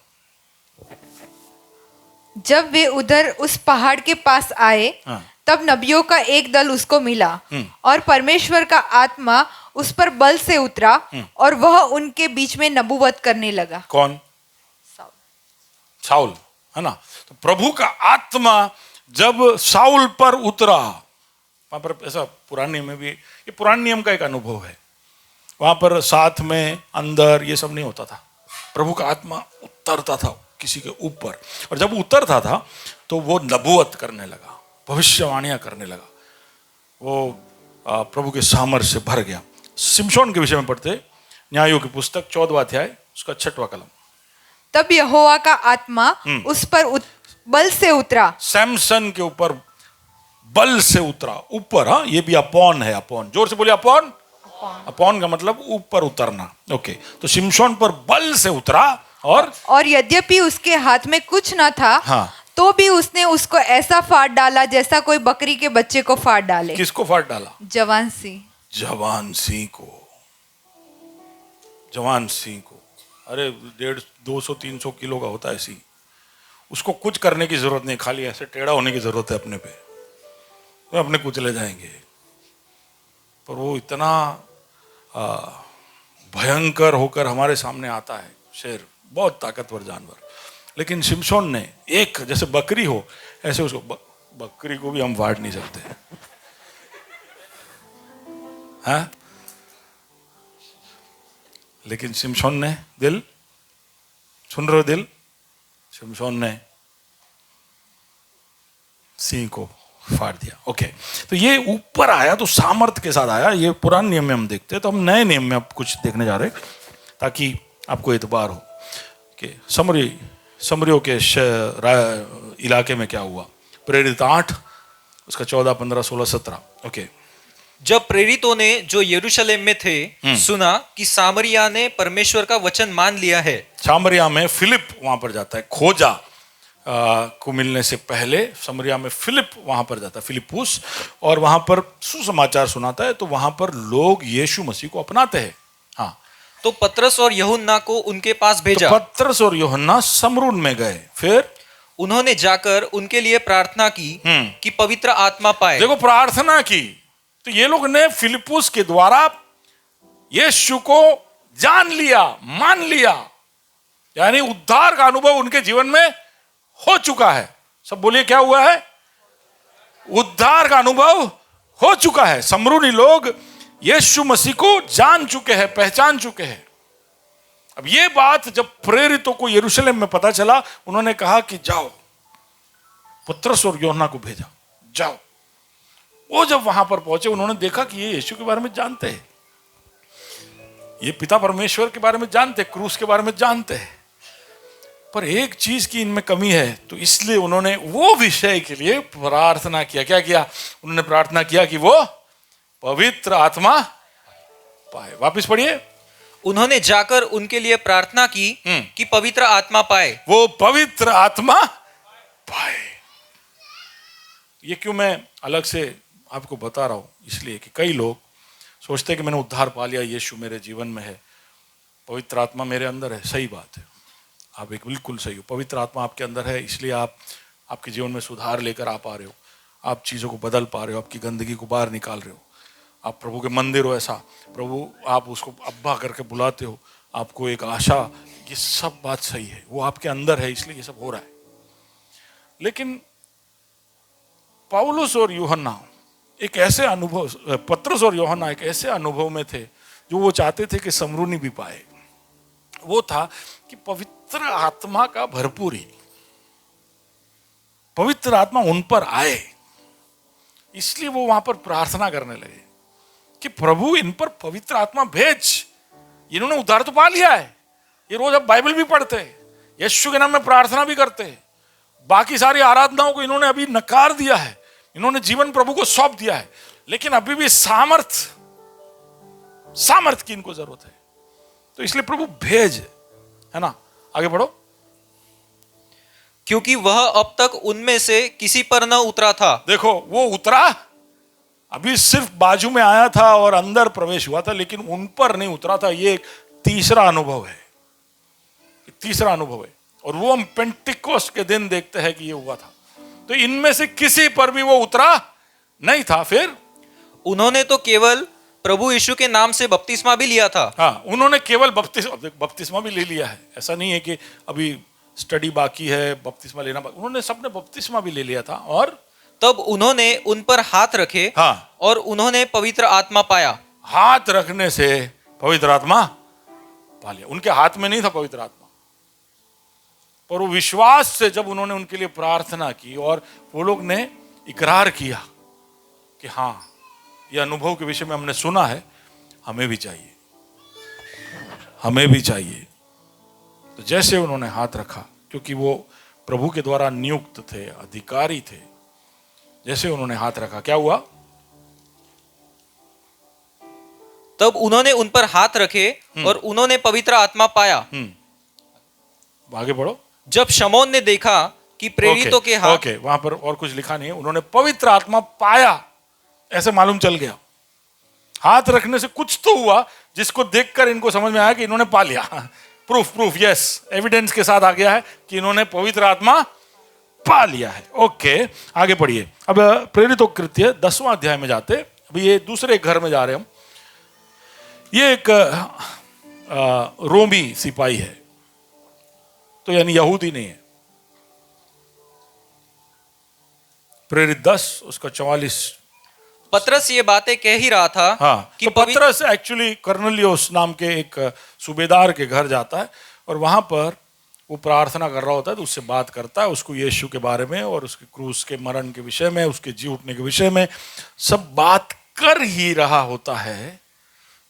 जब वे उधर उस पहाड़ के पास आए,
हाँ।
तब नबियों का एक दल उसको मिला और परमेश्वर का आत्मा उस पर बल से उतरा और वह उनके बीच में नबूवत करने लगा।
कौन? शाऊल, है ना। तो प्रभु का आत्मा जब शाऊल पर उतरा, वहां पर ऐसा पुराने नियम में भी, ये पुराने नियम का एक अनुभव है। वहां पर साथ में अंदर ये सब नहीं होता था। प्रभु का आत्मा उतरता था किसी के ऊपर, और जब उतरता था तो वो नबूवत करने लगा, भविष्यवाणियां करने लगा। वो प्रभु के सामर्थ्य से भर गया। शिमशोन के विषय में पढ़ते न्यायों की पुस्तक 14वां अध्याय उसका 6वां कलम।
तब यहोवा का आत्मा उस पर बल से उतरा।
सैमसन के ऊपर बल से उतरा। ऊपर, हाँ, ये भी अपॉन है। अपॉन, जोर से बोलिए अपॉन। अपॉन का मतलब ऊपर उतरना। ओके, तो शिमशोन पर बल से उतरा और
यद्यपि उसके हाथ में कुछ न था,
हाँ।
तो भी उसने उसको ऐसा फाड़ डाला जैसा कोई बकरी के बच्चे को फाड़ डाले।
किसको फाड़ डाला?
जवान सिंह।
जवान सिंह को। जवान सिंह को। अरे 150, 200, 300 किलो का होता है सिंह। उसको कुछ करने की जरूरत नहीं, खाली ऐसे टेढ़ा होने की जरूरत है अपने पे, तो अपने कुचले जाएंगे। पर वो इतना भयंकर होकर हमारे सामने आता है, शेर, बहुत ताकतवर जानवर। लेकिन शिमशोन ने एक, जैसे बकरी हो ऐसे उसको, बकरी को भी हम फाड़ नहीं सकते, हाँ? लेकिन शिमशोन ने दिल, सुन रहे हो दिल, शिमशोन ने सिंह को फाड़ दिया। ओके, तो ये ऊपर आया तो सामर्थ के साथ आया। ये पुराने नियम में हम देखते हैं, तो हम नए नियम में अब कुछ देखने जा रहे हैं ताकि आपको एतबार हो कि समरियों के इलाके में क्या हुआ। प्रेरित 8 उसका 14, 15, 16, 17। ओके,
जब प्रेरितों ने जो यरूशलेम में थे सुना कि सामरिया ने परमेश्वर का वचन मान लिया है।
सामरिया में फिलिप वहां पर जाता है, खोजा को मिलने से पहले समरिया में फिलिप वहां पर जाता है, फिलिपुस, और वहां पर सुसमाचार सुनाता है। तो वहां पर लोग यीशु मसीह को अपनाते हैं। हाँ,
तो पतरस और यूहन्ना को उनके पास भेजा।
तो पतरस और यूहन्ना समरून में गए। फिर
उन्होंने जाकर उनके लिए प्रार्थना की कि पवित्र आत्मा पाए।
देखो, प्रार्थना की। तो ये लोग ने फिलिपुस के द्वारा यीशु को जान लिया, मान लिया, यानी उद्धार का अनुभव उनके जीवन में हो चुका है। सब बोलिए, क्या हुआ है? उद्धार का अनुभव हो चुका है। समरूनी लोग यीशु मसीह को जान चुके हैं, पहचान चुके हैं। अब ये बात जब प्रेरितों को यरूशलेम में पता चला, उन्होंने कहा कि जाओ, पतरस और यूहन्ना को भेजा, जाओ। वो जब वहां पर पहुंचे, उन्होंने देखा कि ये यीशु के बारे में जानते हैं, ये पिता परमेश्वर के बारे में जानते, क्रूस के बारे में जानते हैं, पर एक चीज की इनमें कमी है। तो इसलिए उन्होंने वो विषय के लिए प्रार्थना किया। क्या किया? उन्होंने प्रार्थना किया कि वो पवित्र आत्मा पाए। वापस पढ़िए।
उन्होंने जाकर उनके लिए प्रार्थना की कि पवित्र आत्मा पाए।
वो पवित्र आत्मा पाए। ये क्यों मैं अलग से आपको बता रहा हूं? इसलिए कि कई लोग सोचते हैं कि मैंने उद्धार पा लिया, यीशु मेरे जीवन में है, पवित्र आत्मा मेरे अंदर है। सही बात है, आप एक बिल्कुल सही हो। पवित्र आत्मा आपके अंदर है, इसलिए आप आपके जीवन में सुधार लेकर आ पा रहे हो, आप चीज़ों को बदल पा रहे हो, आपकी गंदगी को बाहर निकाल रहे हो, आप प्रभु के मंदिर हो। ऐसा प्रभु, आप उसको अब्बा करके बुलाते हो, आपको एक आशा, ये सब बात सही है, वो आपके अंदर है, इसलिए ये सब हो रहा है। लेकिन पौलुस और यूहन्ना एक ऐसे अनुभव, पतरस और यूहन्ना एक ऐसे अनुभव में थे जो वो चाहते थे कि समरूनी भी पाए। वो था कि पवित्र आत्मा का भरपूरी, पवित्र आत्मा उन पर आए। इसलिए वो वहां पर प्रार्थना करने लगे कि प्रभु इन पर पवित्र आत्मा भेज। इन्होंने उद्धार तो पा लिया है, ये रोज अब बाइबल भी पढ़ते हैं, यीशु के नाम में प्रार्थना भी करते हैं, बाकी सारी आराधनाओं को इन्होंने अभी नकार दिया है, इन्होंने जीवन प्रभु को सौंप दिया है, लेकिन अभी भी सामर्थ की इनको जरूरत है। तो इसलिए प्रभु भेज, है ना। आगे बढ़ो।
क्योंकि वह अब तक उनमें से किसी पर न उतरा था।
देखो, वो उतरा, अभी सिर्फ बाजू में आया था और अंदर प्रवेश हुआ था, लेकिन उन पर नहीं उतरा था। ये एक तीसरा अनुभव है, तीसरा अनुभव है। और वो हम पेंटिकोस्ट के दिन देखते हैं कि ये हुआ था। तो इनमें से किसी पर भी वो उतरा नहीं था। फिर
उन्होंने तो केवल प्रभु यीशु के नाम से बपतिस्मा भी लिया था।
हाँ, उन्होंने केवल बपतिस्मा भी ले लिया है। ऐसा नहीं है कि अभी स्टडी बाकी है, बपतिस्मा लेना बाकी। उन्होंने सबने बपतिस्मा भी ले लिया था। और
तब उन्होंने उन पर हाथ रखे,
हाँ,
और उन्होंने पवित्र आत्मा पाया।
हाथ रखने से पवित्र आत्मा पा लिया। उनके हाथ में नहीं था पवित्र आत्मा, पर वो विश्वास से जब उन्होंने उनके लिए प्रार्थना की और वो लोग ने इकरार किया कि हाँ, ये अनुभव के विषय में हमने सुना है, हमें भी चाहिए, हमें भी चाहिए। तो जैसे उन्होंने हाथ रखा, क्योंकि वो प्रभु के द्वारा नियुक्त थे, अधिकारी थे, जैसे उन्होंने हाथ रखा, क्या हुआ?
तब उन्होंने उन पर हाथ रखे और उन्होंने पवित्र आत्मा पाया।
आगे बढ़ो।
जब शमौन ने देखा कि प्रेरितों के हाथ,
वहां पर और कुछ लिखा नहीं है। उन्होंने पवित्र आत्मा पाया, ऐसे मालूम चल गया। हाथ रखने से कुछ तो हुआ जिसको देखकर इनको समझ में आया कि इन्होंने पा लिया। प्रूफ, यस, एविडेंस के साथ आ गया है कि इन्होंने पवित्र आत्मा पा लिया है। ओके, आगे पढ़िए। अब प्रेरितों के कृत्य 10वां अध्याय में जाते। अभी ये दूसरे घर में जा रहे हम। ये एक रोमी सिपाही है, तो यानी यहूदी नहीं है। प्रेरित 10 उसका 44।
पतरस ये बातें कह ही रहा था।
हाँ,
कि
तो पतरस एक्चुअली कर्नेलियुस नाम के एक सूबेदार के घर जाता है और वहां पर वो प्रार्थना कर रहा होता है। तो उससे बात करता है, उसको यीशु के बारे में और उसके क्रूस के मरण के विषय में, उसके जी उठने के विषय में सब बात कर ही रहा होता है।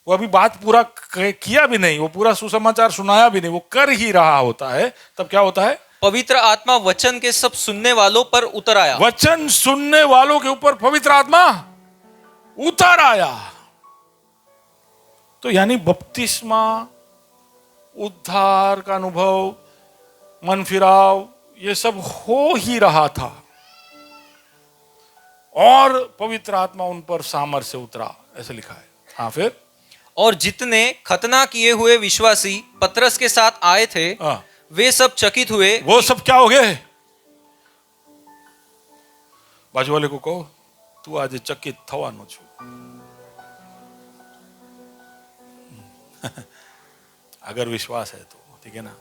वो अभी बात पूरा किया भी नहीं, वो पूरा सुसमाचार सुनाया भी नहीं, वो कर ही रहा होता है। तब क्या होता है?
पवित्र आत्मा वचन के सब सुनने वालों पर उतर आया।
वचन सुनने वालों के ऊपर पवित्र आत्मा उतर आया। तो यानी बपतिस्मा, उद्धार का अनुभव, मन फिराव, ये सब हो ही रहा था और पवित्र आत्मा उन पर सामर्थ्य से उतरा, ऐसे लिखा है। हाँ, फिर
और जितने खतना किए हुए विश्वासी पतरस के साथ आए थे, वे सब चकित हुए।
वो सब क्या हो गए? बाजू वाले को कहो, तू आज चकित थवानो छो। अगर विश्वास है तो ठीक है ना।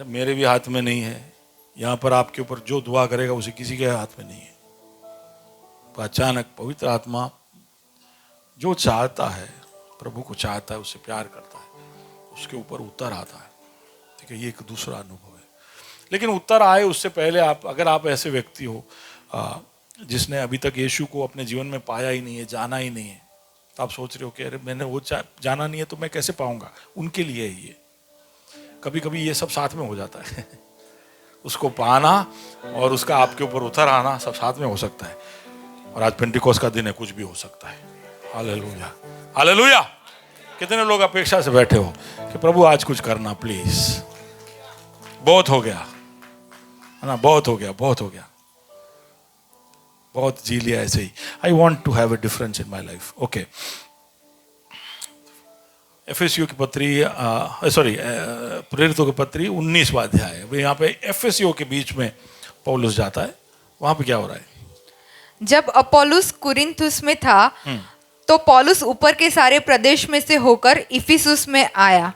मेरे भी हाथ में नहीं है, यहां पर आपके ऊपर जो दुआ करेगा उसे किसी के हाथ में नहीं है। तो अचानक पवित्र आत्मा जो चाहता है, प्रभु को चाहता है, उससे प्यार करता है, उसके ऊपर उतर आता है। ठीक है, ये एक दूसरा अनुभव है। लेकिन उत्तर आए उससे पहले अगर आप ऐसे व्यक्ति हो जिसने अभी तक यीशु को अपने जीवन में पाया ही नहीं है, जाना ही नहीं है, तो आप सोच रहे हो कि अरे मैंने वो जाना नहीं है तो मैं कैसे पाऊंगा। उनके लिए ही ये कभी कभी ये सब साथ में हो जाता है। उसको पाना और उसका आपके ऊपर उतर आना सब साथ में हो सकता है। और आज पेंटिकोस्ट का दिन है, कुछ भी हो सकता है। Hallelujah, hallelujah. कितने लोग अपेक्षा से बैठे हो कि प्रभु आज कुछ करना प्लीज, बहुत हो गया है ना, बहुत हो गया, बहुत हो गया, बहुत जी लिया ऐसे ही। I want to have a difference in my life. Okay, FSU की पत्री, प्रेरितों की पत्री 19वां अध्याय। अभी यहाँ पे एफएसयू के बीच में पौलुस जाता है। वहां पे क्या हो रहा है?
जब अपोलोस कुरिन्थुस में था तो पौलुस ऊपर के सारे प्रदेश में से होकर इफिसुस में आया।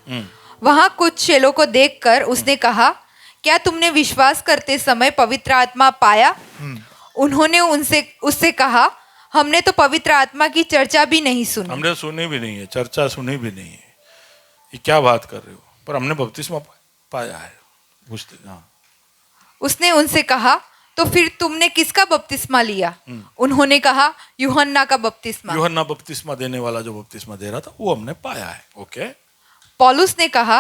वहां कुछ चेलों को देखकर उसने कहा, क्या तुमने विश्वास करते समय पवित्र आत्मा पाया? उन्होंने उससे कहा, हमने तो पवित्र आत्मा की चर्चा भी नहीं सुनी।
हमने सुनी भी नहीं है, चर्चा सुनी भी नहीं है। ये क्या बात कर रहे हो? पर हमने बपतिस्मा पाया है, पूछते। हाँ,
उसने उनसे कहा, तो फिर तुमने किसका बपतिस्मा लिया? उन्होंने कहा, यूहन्ना का बपतिस्मा।
यूहन्ना बपतिस्मा देने वाला जो बपतिस्मा दे रहा था वो हमने पाया है। ओके।
पौलुस ने कहा,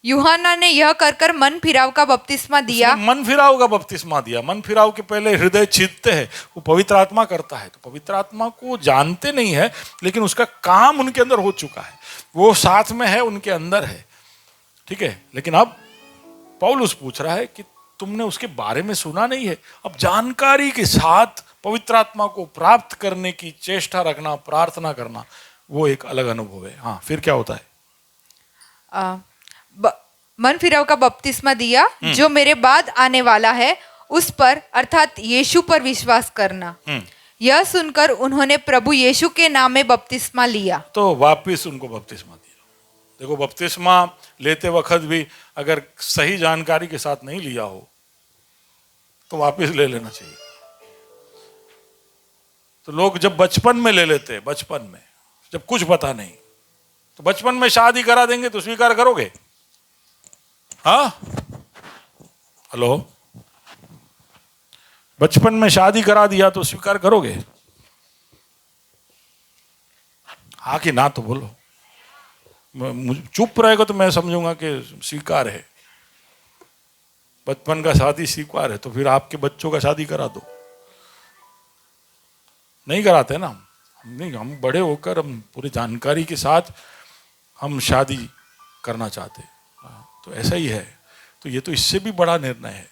यूहन्ना ने यह कर कर मन फिराव का बपतिस्मा दिया।
उसने मन फिराव का बपतिस्मा दिया। मन फिराव के पहले हृदय छीदते हैं, वो पवित्र आत्मा करता है। तो पवित्र आत्मा को जानते नहीं है, लेकिन उसका काम उनके अंदर हो चुका है, वो साथ में है, उनके अंदर है, ठीक है। लेकिन अब पौलुस पूछ रहा है कि तुमने उसके बारे में सुना नहीं है। अब जानकारी के साथ पवित्र आत्मा को प्राप्त करने की चेष्टा रखना, प्रार्थना करना, वो एक अलग अनुभव है। हाँ, फिर क्या होता है?
मन फिराव का बपतिस्मा दिया, जो मेरे बाद आने वाला है उस पर अर्थात यीशु पर विश्वास करना। यह सुनकर उन्होंने प्रभु यीशु के नाम में बपतिस्मा लिया।
तो वापिस उनको बपतिस्मा दिया। देखो, बपतिस्मा लेते वक्त भी अगर सही जानकारी के साथ नहीं लिया हो तो वापिस ले लेना चाहिए। तो लोग जब बचपन में ले लेते हैं, बचपन में जब कुछ पता नहीं, तो बचपन में शादी करा देंगे तो स्वीकार करोगे? हाँ, हेलो, बचपन में शादी करा दिया तो स्वीकार करोगे? हाँ कि ना तो बोलो। चुप रहेगा तो मैं समझूंगा कि स्वीकार है। बचपन का शादी स्वीकार है, तो फिर आपके बच्चों का शादी करा दो। नहीं कराते ना हम, नहीं, हम बड़े होकर हम पूरी जानकारी के साथ हम शादी करना चाहते। तो ऐसा ही है। तो ये तो इससे भी बड़ा निर्णय है,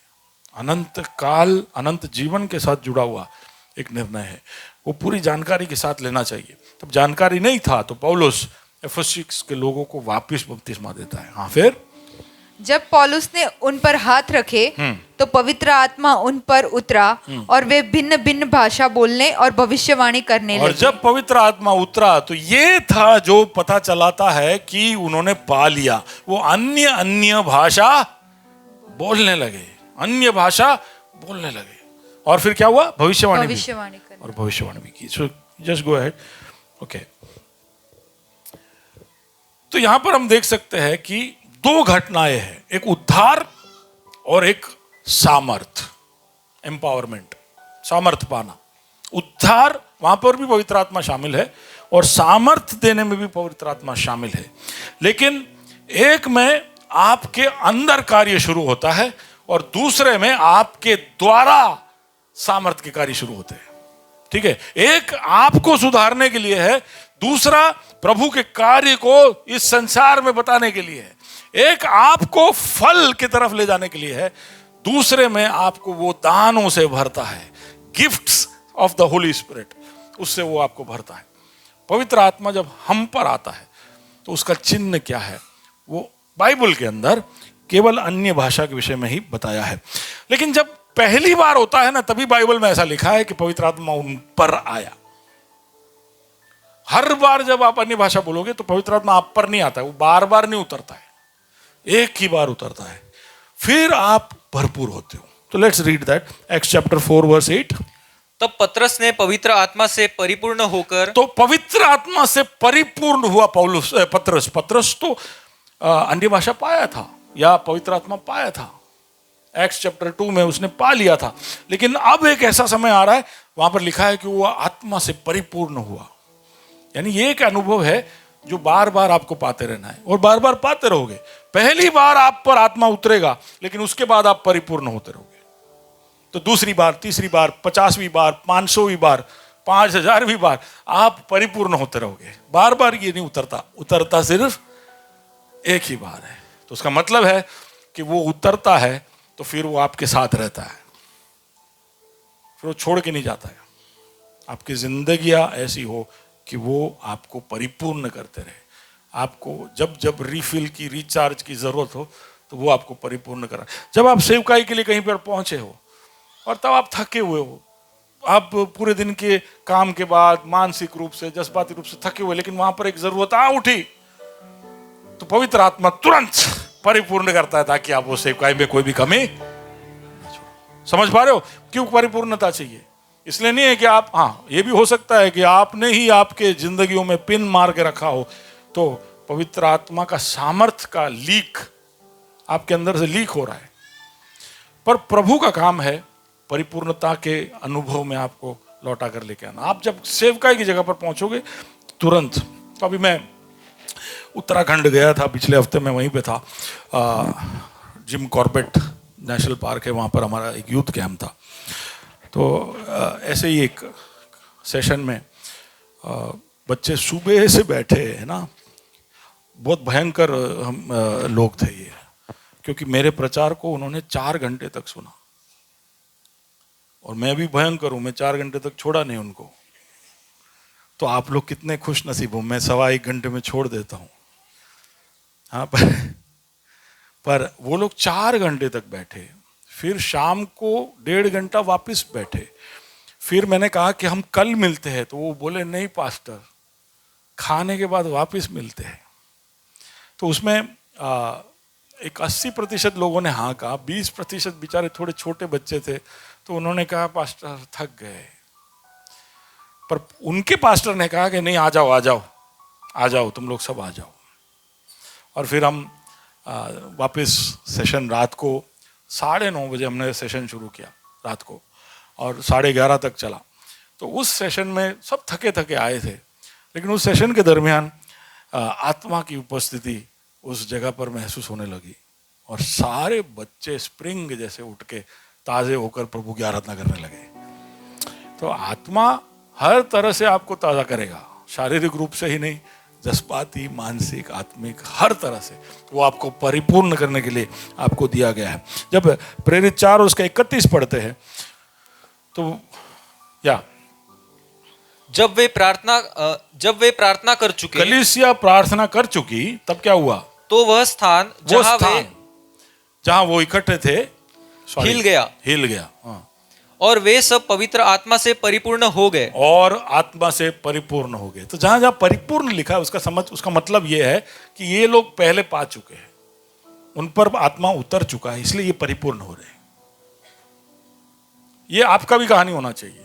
अनंत काल, अनंत जीवन के साथ जुड़ा हुआ एक निर्णय है, वो पूरी जानकारी के साथ लेना चाहिए। तब जानकारी नहीं था तो पौलुस एफेसस के लोगों को वापस बपतिस्मा देता है। हाँ, फिर
जब पौलुस ने उन पर हाथ रखे तो पवित्र आत्मा उन पर उतरा और वे भिन्न भिन्न भाषा बोलने और भविष्यवाणी करने
और
लगे।
जब पवित्र आत्मा उतरा तो ये था जो पता चलाता है कि उन्होंने पा लिया, वो अन्य अन्य भाषा बोलने लगे, अन्य भाषा बोलने लगे। और फिर क्या हुआ? भविष्यवाणी
करने
और भविष्यवाणी भी की। So just go ahead. Okay, तो यहां पर हम देख सकते हैं कि दो घटनाएं हैं, एक उद्धार और एक सामर्थ, एम्पावरमेंट, सामर्थ पाना। उद्धार, वहां पर भी पवित्र आत्मा शामिल है और सामर्थ देने में भी पवित्र आत्मा शामिल है। लेकिन एक में आपके अंदर कार्य शुरू होता है और दूसरे में आपके द्वारा सामर्थ के कार्य शुरू होते हैं, ठीक है। एक आपको सुधारने के लिए है, दूसरा प्रभु के कार्य को इस संसार में बताने के लिए है। एक आपको फल की तरफ ले जाने के लिए है, दूसरे में आपको वो दानों से भरता है, gifts of the Holi spirit, उससे वो आपको भरता है। पवित्र आत्मा जब हम पर आता है तो उसका चिन्ह क्या है, वो बाइबल के अंदर केवल अन्य भाषा के विषय में ही बताया है। लेकिन जब पहली बार होता है ना, तभी बाइबल में ऐसा लिखा है कि पवित्र आत्मा उन पर आया। हर बार जब आप अन्य भाषा बोलोगे तो पवित्र आत्मा आप पर नहीं आता है, वो बार बार नहीं उतरता है, एक ही बार उतरता है, फिर आप भरपूर होते हो। तो let's read that, Acts chapter 4 verse 8।
तब पतरस ने पवित्र आत्मा से परिपूर्ण होकर,
तो पवित्र आत्मा से परिपूर्ण हुआ पौलुस, पतरस तो अन्य भाषा पाया था या पवित्र आत्मा पाया था, एक्ट्स चैप्टर 2 में उसने पा लिया था। लेकिन अब एक ऐसा समय आ रहा है, वहां पर लिखा है कि वो आत्मा से परिपूर्ण हुआ। यानी ये एक अनुभव है जो बार बार आपको पाते रहना है और बार बार पाते रहोगे। पहली बार आप पर आत्मा उतरेगा, लेकिन उसके बाद आप परिपूर्ण होते रहोगे। तो दूसरी बार, तीसरी बार, 50वीं बार, 500वीं बार, 5000वीं बार आप परिपूर्ण होते रहोगे। बार बार ये नहीं उतरता, उतरता सिर्फ एक ही बार है। तो उसका मतलब है कि वो उतरता है तो फिर वो आपके साथ रहता है, फिर वो छोड़ के नहीं जाता है। आपकी जिंदगियां ऐसी हो कि वो आपको परिपूर्ण करते रहे। आपको जब जब रिफिल की, रिचार्ज की जरूरत हो तो वो आपको परिपूर्ण करा। जब आप सेवकाई के लिए कहीं पर पहुंचे हो और तब आप थके हुए हो, आप पूरे दिन के काम के बाद मानसिक रूप से, जज्बाती रूप से थके हुए, लेकिन वहां पर एक जरूरत आ उठी, तो पवित्र आत्मा तुरंत परिपूर्ण करता है ताकि आप वो सेवकाई में कोई भी कमी। समझ पा रहे हो क्यों परिपूर्णता चाहिए? इसलिए नहीं है कि आप, हाँ ये भी हो सकता है कि आपने ही आपके जिंदगियों में पिन मार के रखा हो, तो पवित्र आत्मा का सामर्थ्य का लीक आपके अंदर से लीक हो रहा है। पर प्रभु का काम है परिपूर्णता के अनुभव में आपको लौटा कर लेके आना। आप जब सेवकाई की जगह पर पहुंचोगे तुरंत, तो अभी मैं उत्तराखंड गया था पिछले हफ्ते, मैं वहीं पे था। जिम कॉर्बेट नेशनल पार्क है, वहाँ पर हमारा एक यूथ कैंप था। तो ऐसे ही एक सेशन में बच्चे सुबह से बैठे है ना, बहुत भयंकर हम लोग थे ये, क्योंकि मेरे प्रचार को उन्होंने 4 घंटे तक सुना, और मैं भी भयंकर हूँ, मैं 4 घंटे तक छोड़ा नहीं उनको। तो आप लोग कितने खुश नसीब हो, मैं 1.25 घंटे में छोड़ देता हूँ। हाँ, पर वो लोग 4 घंटे तक बैठे, फिर शाम को 1.5 घंटा वापस बैठे। फिर मैंने कहा कि हम कल मिलते हैं, तो वो बोले नहीं पास्टर, खाने के बाद वापस मिलते हैं। तो उसमें एक 80% लोगों ने हाँ कहा, 20% बेचारे थोड़े छोटे बच्चे थे, तो उन्होंने कहा पास्टर थक गए। पर उनके पास्टर ने कहा कि नहीं, आ जाओ आ जाओ आ जाओ, तुम लोग सब आ जाओ। और फिर हम वापस सेशन रात को 9:30 बजे हमने सेशन शुरू किया रात को, और 11:30 तक चला। तो उस सेशन में सब थके थके आए थे, लेकिन उस सेशन के दरमियान आत्मा की उपस्थिति उस जगह पर महसूस होने लगी, और सारे बच्चे स्प्रिंग जैसे उठ के ताजे होकर प्रभु की आराधना करने लगे। तो आत्मा हर तरह से आपको ताजा करेगा, शारीरिक रूप से ही नहीं, जज्बाती, मानसिक, आत्मिक, हर तरह से वो आपको परिपूर्ण करने के लिए आपको दिया गया है। जब प्रेरित 4 और उसका 31 पढ़ते हैं तो
जब वे प्रार्थना कर चुके,
कलीसिया प्रार्थना कर चुकी, तब क्या हुआ?
तो वह स्थान
जहां वो इकट्ठे थे
हिल गया।
हाँ।
और वे सब पवित्र आत्मा से परिपूर्ण हो गए।
तो जहां जहां परिपूर्ण लिखा है उसका मतलब यह है कि ये लोग पहले पा चुके हैं, उन पर आत्मा उतर चुका है, इसलिए ये परिपूर्ण हो रहे हैं। ये आपका भी कहानी होना चाहिए।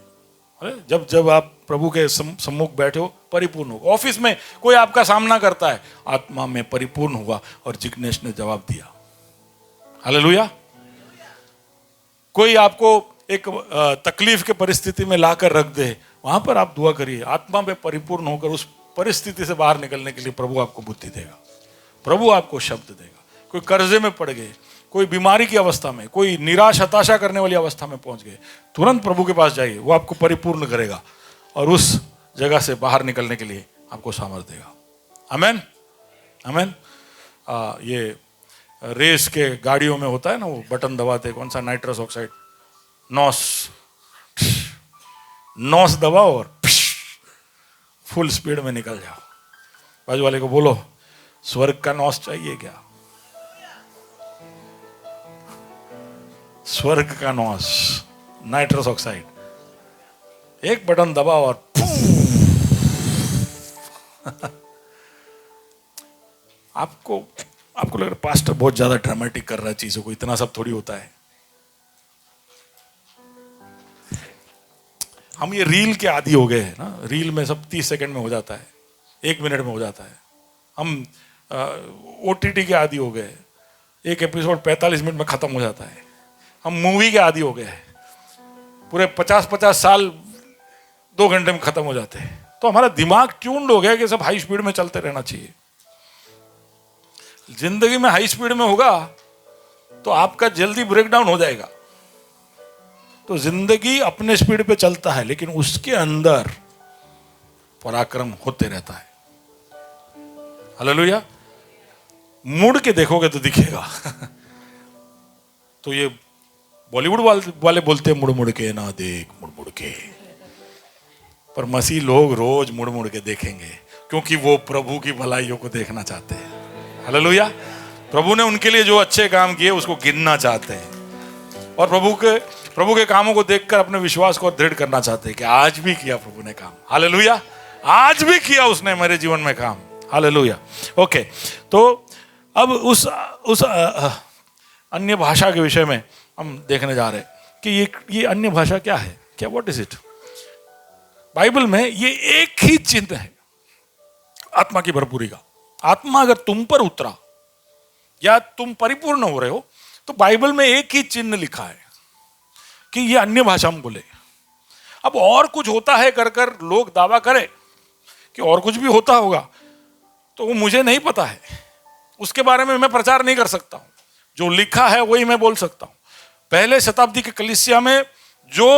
जब आप प्रभु के सम्मुख बैठे हो, परिपूर्ण हो। ऑफिस में कोई आपका सामना करता है, आत्मा में परिपूर्ण हुआ, और जिग्नेश ने जवाब दिया। हालेलुया। कोई आपको एक तकलीफ के परिस्थिति में लाकर रख दे, वहां पर आप दुआ करिए, आत्मा में परिपूर्ण होकर उस परिस्थिति से बाहर निकलने के लिए प्रभु आपको बुद्धि देगा, प्रभु आपको शब्द देगा। कोई कर्जे में पड़ गए, कोई बीमारी की अवस्था में, कोई निराश हताशा करने वाली अवस्था में पहुंच गए, तुरंत प्रभु के पास जाइए, वो आपको परिपूर्ण करेगा और उस जगह से बाहर निकलने के लिए आपको सामर्थ्य देगा। आमेन, आमेन। ये रेस के गाड़ियों में होता है ना, वो बटन दबाते, कौन सा, नाइट्रस ऑक्साइड, नॉस दबाओ और फुल स्पीड में निकल जाओ। बाजू वाले को बोलो, स्वर्ग का नॉस चाहिए क्या? स्वर्ग का नॉस, नाइट्रस ऑक्साइड, एक बटन दबाओ और आपको लग रहा है पास्टर बहुत ज्यादा ड्रामेटिक कर रहा है चीजों को, इतना सब थोड़ी होता है। हम ये रील के आदी हो गए हैं ना, रील में सब 30 सेकंड में हो जाता है, 1 मिनट में हो जाता है। हम OTT के आदी हो गए, एक एपिसोड 45 मिनट में खत्म हो जाता है। हम मूवी के आदी हो गए हैं, पूरे 50-50 साल 2 घंटे में खत्म हो जाते हैं। तो हमारा दिमाग ट्यून्ड हो गया कि सब हाई स्पीड में चलते रहना चाहिए। जिंदगी में हाई स्पीड में होगा तो आपका जल्दी ब्रेकडाउन हो जाएगा। तो जिंदगी अपने स्पीड पे चलता है, लेकिन उसके अंदर पराक्रम होते रहता है। हालेलुया। मुड़ के देखोगे तो दिखेगा। तो ये बॉलीवुड वाले बोलते हैं मुड़ मुड़ के ना देख, मुड़ मुड़ के, पर मसीह लोग रोज मुड़ मुड़ के देखेंगे, क्योंकि वो प्रभु की भलाइयों को देखना चाहते हैं। हालेलुया। प्रभु ने उनके लिए जो अच्छे काम किए उसको गिनना चाहते हैं, और प्रभु के कामों को देखकर अपने विश्वास को दृढ़ करना चाहते हैं कि आज भी किया प्रभु ने काम। हालेलुया। आज भी किया उसने मेरे जीवन में काम। हालेलुया। ओके, तो अब उस अन्य भाषा के विषय में हम देखने जा रहे हैं कि ये अन्य भाषा क्या है, क्या, व्हाट इज इट। बाइबल में ये एक ही चिन्ह है आत्मा की भरपूरी का। आत्मा अगर तुम पर उतरा या तुम परिपूर्ण हो रहे हो, तो बाइबल में एक ही चिन्ह लिखा है कि ये अन्य भाषा में बोले। अब और कुछ होता है कर लोग दावा करें कि और कुछ भी होता होगा, तो तो वो मुझे नहीं पता है, उसके बारे में मैं प्रचार नहीं कर सकता हूं। जो लिखा है वही मैं बोल सकता हूं। पहले शताब्दी के कलीसिया में जो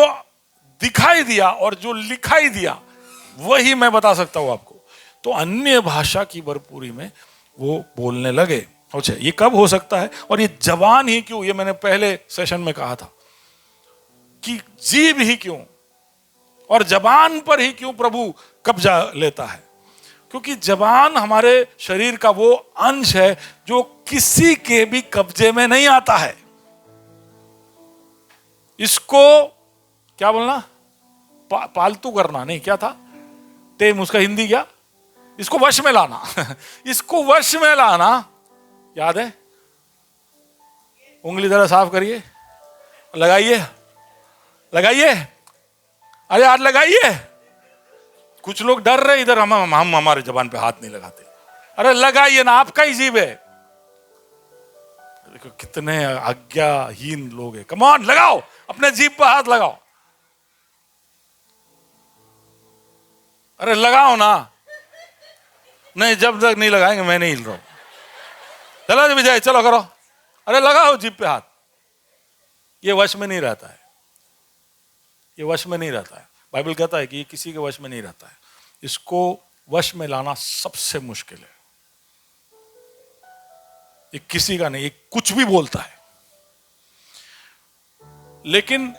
दिखाई दिया और जो लिखाई दिया वही मैं बता सकता हूं आपको। तो अन्य भाषा की भरपूरी में वो बोलने लगे। अच्छा, ये कब हो सकता है और ये जबान ही क्यों? ये मैंने पहले सेशन में कहा था कि जीभ ही क्यों और जबान पर ही क्यों प्रभु कब्जा लेता है? क्योंकि जबान हमारे शरीर का वो अंश है जो किसी के भी कब्जे में नहीं आता है। इसको क्या बोलना, पालतू करना नहीं, क्या था टेम उसका हिंदी क्या, इसको वश में लाना इसको वश में लाना, याद है? उंगली जरा साफ करिए, लगाइए लगाइए, अरे यार लगाइए। कुछ लोग डर रहे इधर, हम हमारे जबान पे हाथ नहीं लगाते। अरे लगाइए ना, आपका ही जीव है। देखो कितने आज्ञाहीन लोग हैं। कम ऑन, लगाओ, अपने जीभ पर हाथ लगाओ। अरे लगाओ ना। नहीं, जब तक नहीं लगाएंगे मैं नहीं हिल रहा हूं। चलो विजय, चलो करो। अरे लगाओ जीभ पे हाथ। ये वश में नहीं रहता है, ये वश में नहीं रहता है। बाइबल कहता है कि ये किसी के वश में नहीं रहता है। इसको वश में लाना सबसे मुश्किल है। ये किसी का नहीं, ये कुछ भी बोलता है। लेकिन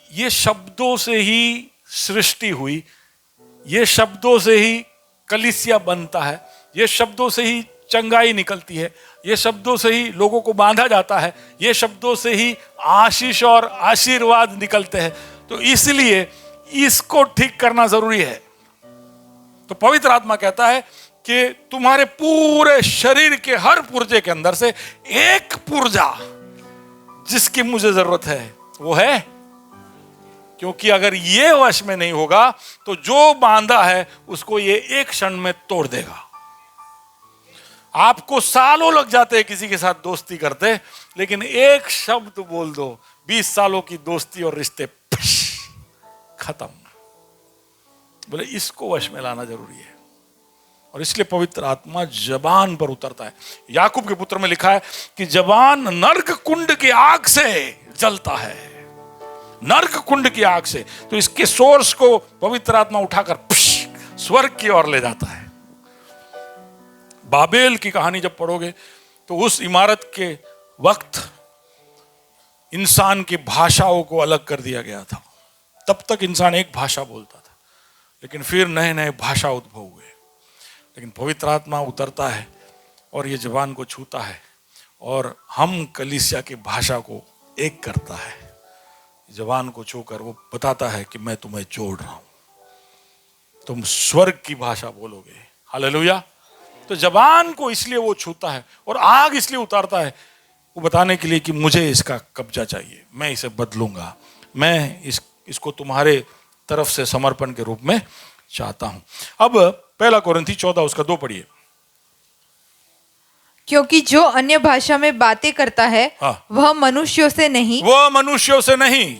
ये शब्दों से ही सृष्टि हुई, ये शब्दों से ही कलीसिया बनता है, ये शब्दों से ही चंगाई निकलती है, ये शब्दों से ही लोगों को बांधा जाता है, ये शब्दों से ही आशीष और आशीर्वाद निकलते हैं। तो इसलिए इसको ठीक करना जरूरी है। तो पवित्र आत्मा कहता है कि तुम्हारे पूरे शरीर के हर पुर्जे के अंदर से एक पुर्जा जिसकी मुझे जरूरत है वो है, क्योंकि अगर ये वश में नहीं होगा तो जो बांधा है उसको ये एक क्षण में तोड़ देगा। आपको सालों लग जाते हैं किसी के साथ दोस्ती करते, लेकिन एक शब्द बोल दो, 20 सालों की दोस्ती और रिश्ते खत्म। बोले इसको वश में लाना जरूरी है। और इसलिए पवित्र आत्मा जबान पर उतरता है। याकूब के पुत्र में लिखा है कि जबान नर्क कुंड की आग से जलता है, नर्क कुंड की आग से। तो इसके सोर्स को पवित्र आत्मा उठाकर स्वर्ग की ओर ले जाता है। बाबेल की कहानी जब पढ़ोगे तो उस इमारत के वक्त इंसान की भाषाओं को अलग कर दिया गया था। तब तक इंसान एक भाषा बोलता था, लेकिन फिर नए नए भाषा उद्भव हुए। लेकिन पवित्र आत्मा उतरता है और ये जबान को छूता है और हम कलीसिया की भाषा को एक करता है। जबान को छूकर वो बताता है कि मैं तुम्हें जोड़ रहा हूं, तुम स्वर्ग की भाषा बोलोगे। हालेलुया। तो जबान को इसलिए वो छूता है और आग इसलिए उतारता है, वो बताने के लिए कि मुझे इसका कब्जा चाहिए, मैं इसे बदलूंगा, मैं इसको तुम्हारे तरफ से समर्पण के रूप में चाहता हूं। अब 1 कोरिन्थी 14 उसका 2 पढ़िए।
क्योंकि जो अन्य भाषा में बातें करता है वह मनुष्यों से नहीं,
वो मनुष्यों से नहीं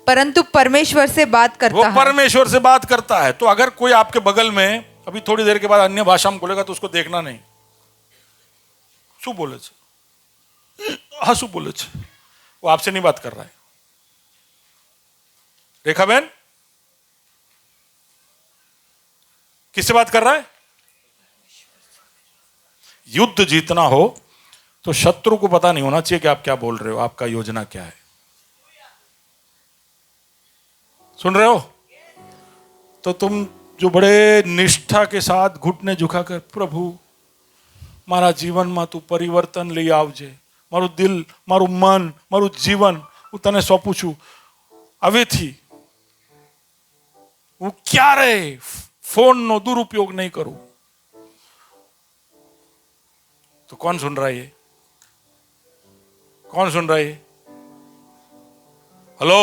परंतु परमेश्वर से बात करता है।
वो परमेश्वर से बात करता है। तो अगर कोई आपके बगल में अभी थोड़ी देर के बाद अन्य भाषा में बोलेगा तो उसको देखना नहीं, शू बोले हाँ शू बोले, वो आपसे नहीं बात कर रहा है। रेखा बहन किससे बात कर रहा है? युद्ध जीतना हो तो शत्रु को पता नहीं होना चाहिए कि आप क्या बोल रहे हो, आपका योजना क्या है। सुन रहे हो? तो तुम जो बड़े निष्ठा के साथ घुटने झुकाकर प्रभु मारा जीवन में तू परिवर्तन લઈ આવજે, મારું દિલ, મારું મન, મારું જીવન હું તને સોંપું છું, હવેથી હું ક્યારે ફોનનો દુરુપયોગ નહીં કરું। तो कौन सुन रहा है ये? कौन सुन रहा है ये? हेलो,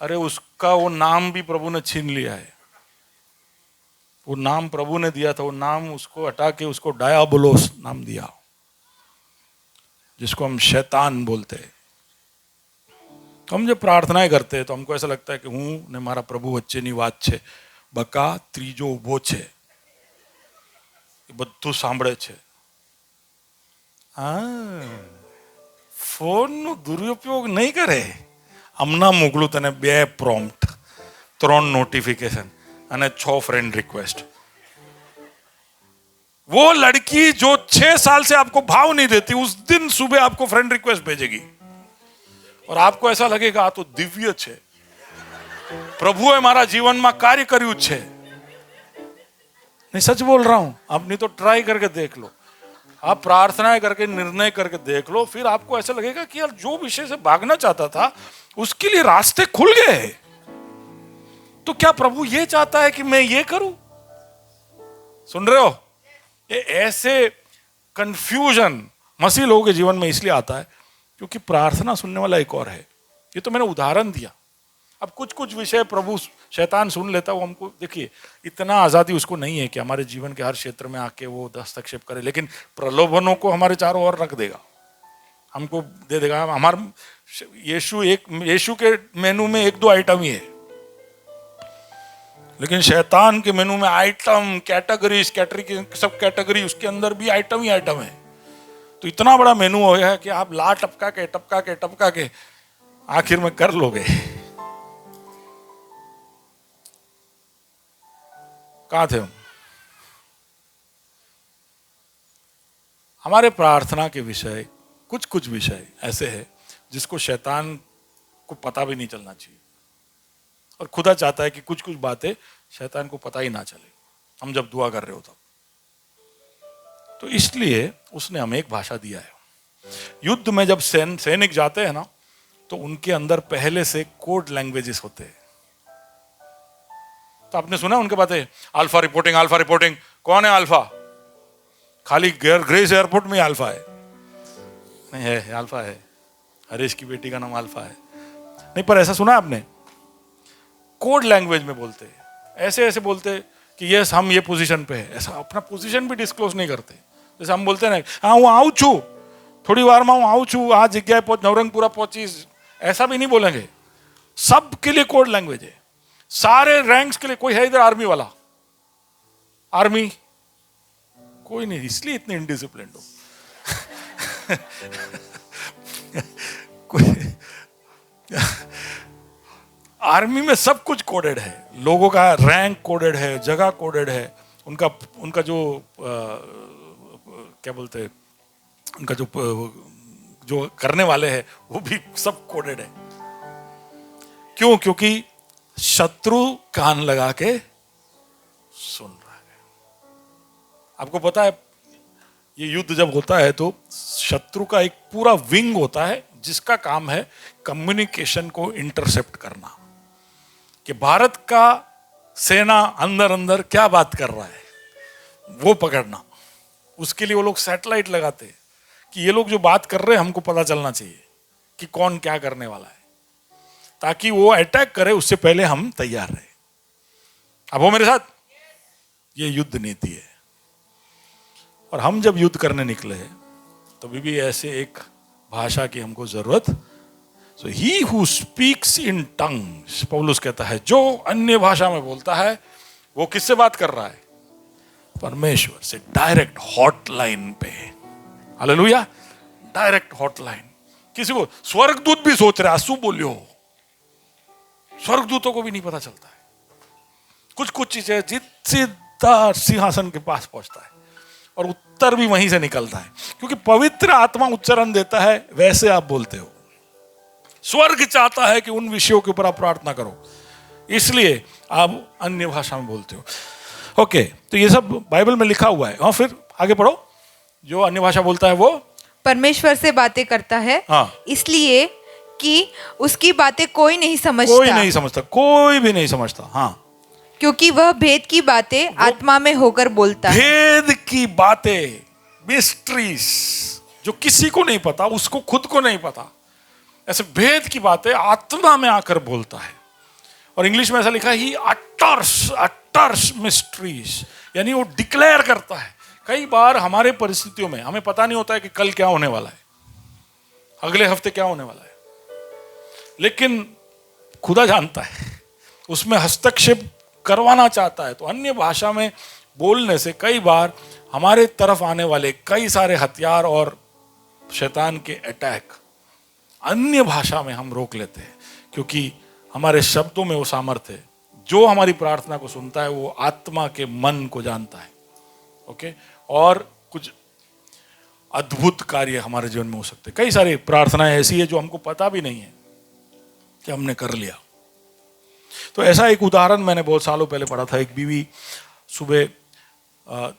अरे उसका वो नाम भी प्रभु ने छीन लिया है। वो नाम प्रभु ने दिया था, वो नाम उसको हटा के उसको डायाबोलोस नाम दिया, जिसको हम शैतान बोलते हैं। तो हम जब प्रार्थनाएं करते हैं तो हमको ऐसा लगता है कि हूँ ने मारा प्रभु वच्चेनी વાત છે, બકા ત્રીજો ઊભો છે, એ બધું સાંભળે છે. ફોનનો દુરુપયોગ નહીં કરે. હમણાં મોકલું તને 2 પ્રોમ્પ્ટ, 3 નોટિફિકેશન અને 6 ફ્રેન્ડ रिक्वेस्ट. वो लड़की जो 6 साल से आपको भाव नहीं देती उस दिन सुबह आपको फ्रेंड रिक्वेस्ट भेजेगी और आपको ऐसा लगेगा आ तो दिव्य છે, प्रभुए मारा जीवन में कार्य કર્યું છે. नहीं सच बोल रहा हूं, आप नहीं तो ट्राई करके देख लो, आप प्रार्थनाएं करके निर्णय करके देख लो, फिर आपको ऐसा लगेगा कि यार जो विषय से भागना चाहता था उसके लिए रास्ते खुल गए. तो क्या प्रभु ये चाहता है कि मैं ये करूं? सुन रहे हो? ये ऐसे कंफ्यूजन मसीह लोगों के जीवन में इसलिए आता है क्योंकि प्रार्थना सुनने वाला एक और है. ये तो मैंने उदाहरण दिया. अब कुछ कुछ विषय प्रभु शैतान सुन लेता, वो हमको देखिए इतना आजादी उसको नहीं है कि हमारे जीवन के हर क्षेत्र में आके वो हस्तक्षेप करे, लेकिन प्रलोभनों को हमारे चारों ओर रख देगा, हमको दे देगा. हमारा यीशु के मेनू में 1-2 आइटम ही है, लेकिन शैतान के मेनू में आइटम कैटेगरीज सब कैटेगरी उसके अंदर भी आइटम ही आइटम है. तो इतना बड़ा मेनू हो गया है कि आप ला टपका के आखिर में कर लोगे. कहां थे हम? हमारे प्रार्थना के विषय कुछ विषय ऐसे हैं जिसको शैतान को पता भी नहीं चलना चाहिए, और खुदा चाहता है कि कुछ बातें शैतान को पता ही ना चले हम जब दुआ कर रहे हो तब. तो इसलिए उसने हमें एक भाषा दिया है. युद्ध में जब सैनिक जाते हैं ना तो उनके अंदर पहले से कोड लैंग्वेजेस होते हैं. तो आपने सुना उनके बातें, अल्फा रिपोर्टिंग. कौन है अल्फा? खाली ग्रेस एयरपोर्ट में अल्फा है? नहीं है, अल्फा है. हरीश की बेटी का नाम अल्फा है. नहीं, पर ऐसा सुना आपने? कोड लैंग्वेज में बोलते हैं, ऐसे बोलते कि यस हम ये पोजीशन पे है. ऐसा अपना पोजीशन भी डिस्क्लोज नहीं करते. जैसे हम बोलते हैं ना, हाँ હું આવું છું, थोड़ी बार में હું આવું છું, આ જગ્યાએ પહોંચ, નવરંગપુરા પહોંચીશ, ऐसा भी नहीं बोलेंगे. सब के लिए कोड लैंग्वेज है, सारे रैंक्स के लिए. कोई है इधर आर्मी वाला? आर्मी कोई नहीं, इसलिए इतने इनडिसिप्लिन्ड हो. आर्मी में सब कुछ कोडेड है, लोगों का रैंक कोडेड है, जगह कोडेड है, उनका जो क्या बोलते हैं, उनका जो करने वाले हैं वो भी सब कोडेड है. क्यों? क्योंकि शत्रु कान लगा के सुन रहा है. आपको पता है ये युद्ध जब होता है तो शत्रु का एक पूरा विंग होता है जिसका काम है कम्युनिकेशन को इंटरसेप्ट करना, कि भारत का सेना अंदर क्या बात कर रहा है वो पकड़ना. उसके लिए वो लोग सैटेलाइट लगाते हैं कि ये लोग जो बात कर रहे हैं हमको पता चलना चाहिए कि कौन क्या करने वाला है, ताकि वो अटैक करे उससे पहले हम तैयार रहे. अब वो मेरे साथ, ये युद्ध नीति है. और हम जब युद्ध करने निकले तो भी ऐसे एक भाषा की हमको जरूरत. So he who speaks in tongues, पौलुस कहता है जो अन्य भाषा में बोलता है वो किससे बात कर रहा है? परमेश्वर से, डायरेक्ट हॉटलाइन पे. Hallelujah, direct hotline. किसी को स्वर्गदूत भी सोच रहा है आंसू बोलियो, स्वर्गदूतों को भी नहीं पता चलता है. कुछ चीजें सीधा सिंहासन के पास पहुंचता है और उत्तर भी वहीं से निकलता है, क्योंकि पवित्र आत्मा उच्चारण देता है, वैसे आप बोलते हो. स्वर्ग चाहता है कि उन विषयों के ऊपर आप प्रार्थना करो, इसलिए आप अन्य भाषा में बोलते हो. ओके, तो ये सब बाइबल में लिखा हुआ है. और फिर आगे पढ़ो. जो अन्य भाषा बोलता है वो
परमेश्वर से बातें करता है,
हाँ.
इसलिए कि उसकी बातें कोई नहीं समझता.
कोई भी नहीं समझता. हाँ,
क्योंकि वह भेद की बातें आत्मा में होकर बोलता है.
भेद की बातें, मिस्ट्रीज, जो किसी को नहीं पता, उसको खुद को नहीं पता, ऐसे भेद की बातें आत्मा में आकर बोलता है. और इंग्लिश में ऐसा लिखा है, ही अटर्स मिस्ट्रीज, यानी वो डिक्लेयर करता है. कई बार हमारे परिस्थितियों में हमें पता नहीं होता है कि कल क्या होने वाला है, अगले हफ्ते क्या होने वाला है, लेकिन खुदा जानता है, उसमें हस्तक्षेप करवाना चाहता है। तो अन्य भाषा में बोलने से कई बार हमारे तरफ आने वाले कई सारे हथियार और शैतान के अटैक अन्य भाषा में हम रोक लेते हैं, क्योंकि हमारे शब्दों में वो सामर्थ्य है। जो हमारी प्रार्थना को सुनता है वो आत्मा के मन को जानता है। ओके, और कुछ अद्भुत कार्य हमारे जीवन में हो सकते हैं। कई सारी प्रार्थनाएं ऐसी है जो हमको पता भी नहीं है कि हमने कर लिया। तो ऐसा एक उदाहरण मैंने बहुत सालों पहले पढ़ा था। एक बीवी सुबह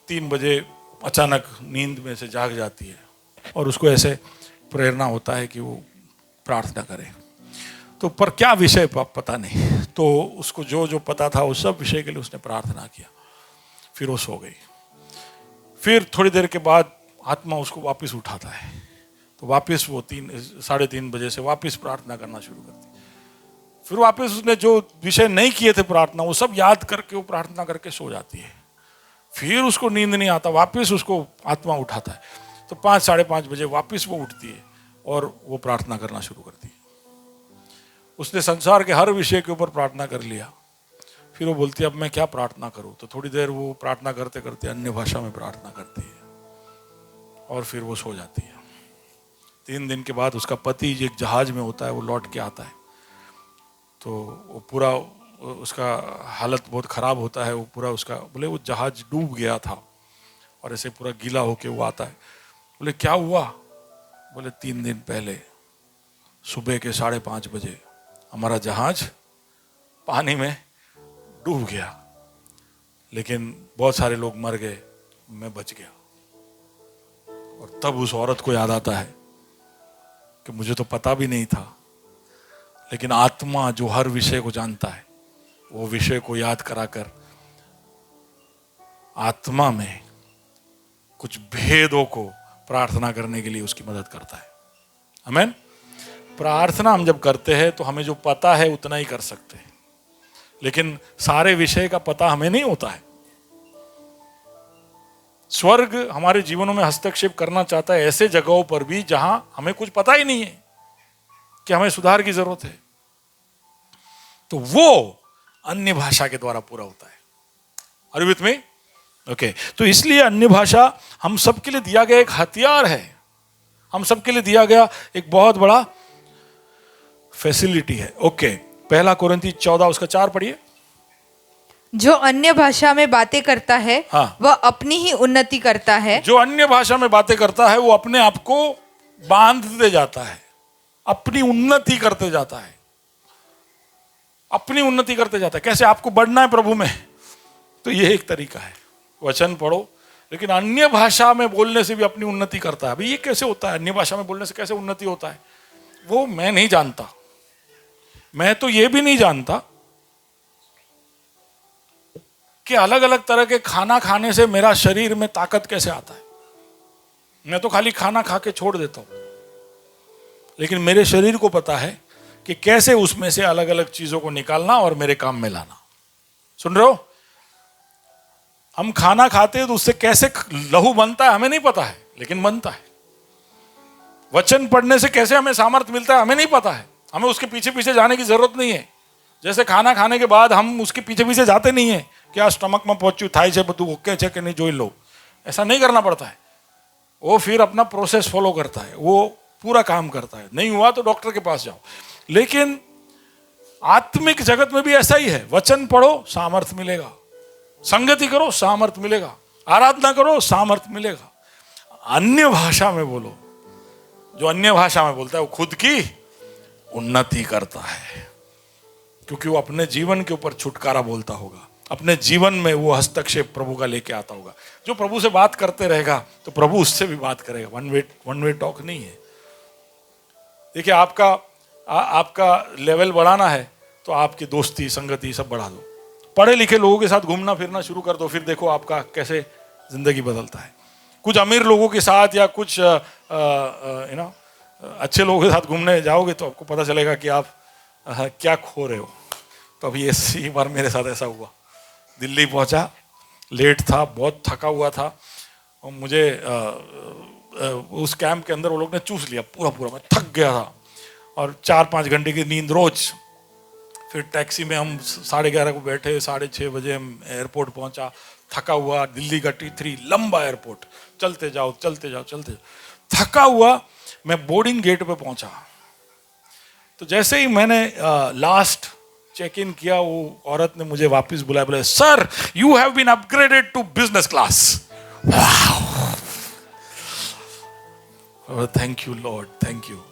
3 बजे अचानक नींद में से जाग जाती है और उसको ऐसे प्रेरणा होता है कि वो प्रार्थना करे। तो पर क्या विषय पता नहीं, तो उसको जो जो पता था उस सब विषय के लिए उसने प्रार्थना किया। फिर वो सो गई। फिर थोड़ी देर के बाद आत्मा उसको वापस उठाता है, तो वापस वो 3-3:30 बजे से वापस प्रार्थना करना शुरू करती। फिर वापस उसने जो विषय नहीं किए थे प्रार्थना, वो सब याद करके वो प्रार्थना करके सो जाती है। फिर उसको नींद नहीं आता, वापस उसको आत्मा उठाता है। तो 5-5:30 बजे वापस वो उठती है और वो प्रार्थना करना शुरू करती है। उसने संसार के हर विषय के ऊपर प्रार्थना कर लिया। फिर वो बोलती है अब मैं क्या प्रार्थना करूं। तो थोड़ी देर वो प्रार्थना करते करते अन्य भाषा में प्रार्थना करती है और फिर वो सो जाती है। 3 दिन के बाद उसका पति एक जहाज में होता है, वो लौट के आता है। तो वो पूरा उसका हालत बहुत ख़राब होता है। वो पूरा उसका बोले वो जहाज डूब गया था और ऐसे पूरा गीला होके वो आता है। बोले क्या हुआ? बोले 3 दिन पहले सुबह के 5:30 बजे हमारा जहाज पानी में डूब गया, लेकिन बहुत सारे लोग मर गए, मैं बच गया। और तब उस औरत को याद आता है कि मुझे तो पता भी नहीं था, लेकिन आत्मा जो हर विषय को जानता है वो विषय को याद कराकर आत्मा में कुछ भेदों को प्रार्थना करने के लिए उसकी मदद करता है। आमीन। प्रार्थना हम जब करते हैं तो हमें जो पता है उतना ही कर सकते हैं, लेकिन सारे विषय का पता हमें नहीं होता है। स्वर्ग हमारे जीवनों में हस्तक्षेप करना चाहता है ऐसे जगहों पर भी जहां हमें कुछ पता ही नहीं है कि हमें सुधार की जरूरत है। तो वो अन्य भाषा के द्वारा पूरा होता है। Are you with me? Okay, तो इसलिए अन्य भाषा हम सबके लिए दिया गया एक हथियार है। हम सबके लिए दिया गया एक बहुत बड़ा फैसिलिटी है। ओके, 1 कोरिन्थी 14 उसका 4 पढ़िए।
जो अन्य भाषा में बातें करता है
हाँ।
वह अपनी ही उन्नति करता है।
जो अन्य भाषा में बातें करता है वो अपने आप को बांधते जाता है, अपनी उन्नति करते जाता है, अपनी उन्नति करते जाता है। कैसे आपको बढ़ना है प्रभु में, तो ये एक तरीका है, वचन पढ़ो। लेकिन अन्य भाषा में बोलने से भी अपनी उन्नति करता है। अभी ये कैसे होता है? अन्य भाषा में बोलने से कैसे उन्नति होता है वो मैं नहीं जानता। मैं तो ये भी नहीं जानता कि अलग अलग तरह के खाना खाने से मेरा शरीर में ताकत कैसे आता है। मैं तो खाली खाना खा के छोड़ देता हूं, लेकिन मेरे शरीर को पता है कि कैसे उसमें से अलग अलग चीजों को निकालना और मेरे काम में लाना। सुन रहे हो? हम खाना खाते हैं तो उससे कैसे लहू बनता है हमें नहीं पता है, लेकिन बनता है। वचन पढ़ने से कैसे हमें सामर्थ्य मिलता है हमें नहीं पता है। हमें उसके पीछे पीछे जाने की जरूरत नहीं है। जैसे खाना खाने के बाद हम उसके पीछे पीछे जाते नहीं है, क्या स्टमक में पहुंचू थाई से बतू ओके छे कि नहीं जोई लो, ऐसा नहीं करना पड़ता है। वो फिर अपना प्रोसेस फॉलो करता है, वो पूरा काम करता है। नहीं हुआ तो डॉक्टर के पास जाओ। लेकिन आत्मिक जगत में भी ऐसा ही है। वचन पढ़ो सामर्थ्य मिलेगा, संगति करो सामर्थ्य मिलेगा, आराधना करो सामर्थ्य मिलेगा। अन्य भाषा में बोलो, जो अन्य भाषा में बोलता है वो खुद की उन्नति करता है, क्योंकि वो अपने जीवन के ऊपर छुटकारा बोलता होगा, अपने जीवन में वो हस्तक्षेप प्रभु का लेके आता होगा। जो प्रभु से बात करते रहेगा तो प्रभु उससे भी बात करेगा। वन वे टॉक नहीं है। देखिए, आपका लेवल बढ़ाना है तो आपकी दोस्ती संगति सब बढ़ा दो। पढ़े लिखे लोगों के साथ घूमना फिरना शुरू कर दो, फिर देखो आपका कैसे जिंदगी बदलता है। कुछ अमीर लोगों के साथ या कुछ अच्छे लोगों के साथ घूमने जाओगे तो आपको पता चलेगा कि आप क्या खो रहे हो। तो अभी इसी बार मेरे साथ ऐसा हुआ। दिल्ली पहुंचा, लेट था, बहुत थका हुआ था और मुझे उस कैंप के अंदर वो लोग ने चूस लिया पूरा। मैं थक गया था और 4-5 घंटे की नींद रोज। फिर टैक्सी में हम 11:30 को बैठे, 6:30 बजे हम एयरपोर्ट पहुंचा, थका हुआ, दिल्ली का T3 लंबा एयरपोर्ट, चलते जाओ चलते जाओ चलते जाओ, थका हुआ मैं बोर्डिंग गेट पे पहुंचा। तो जैसे ही मैंने लास्ट चेक इन किया, वो औरत ने मुझे वापस बुलाया, बोले sir you have been upgraded to business class. Thank you Lord, thank you.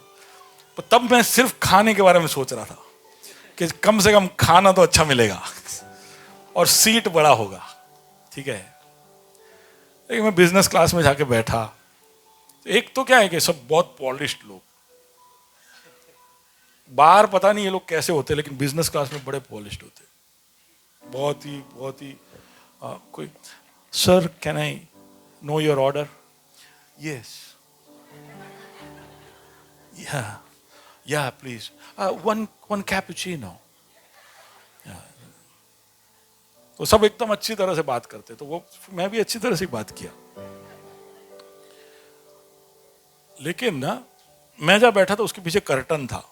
तब मैं सिर्फ खाने के बारे में सोच रहा था कि कम से कम खाना तो अच्छा मिलेगा और सीट बड़ा होगा, ठीक है। लेकिन मैं बिजनेस क्लास में जाके बैठा, एक तो क्या है कि सब बहुत पॉलिश्ड लोग, बाहर पता नहीं ये लोग कैसे होते, लेकिन बिजनेस क्लास में बड़े पॉलिश्ड होते, बहुत ही कोई, sir can I know your order? Yes, या प्लीज, वन कैपुचिनो। तो सब एकदम अच्छी तरह से बात करते, तो वो मैं भी अच्छी तरह से बात किया। लेकिन ना मैं जब बैठा था उसके पीछे कर्टन था,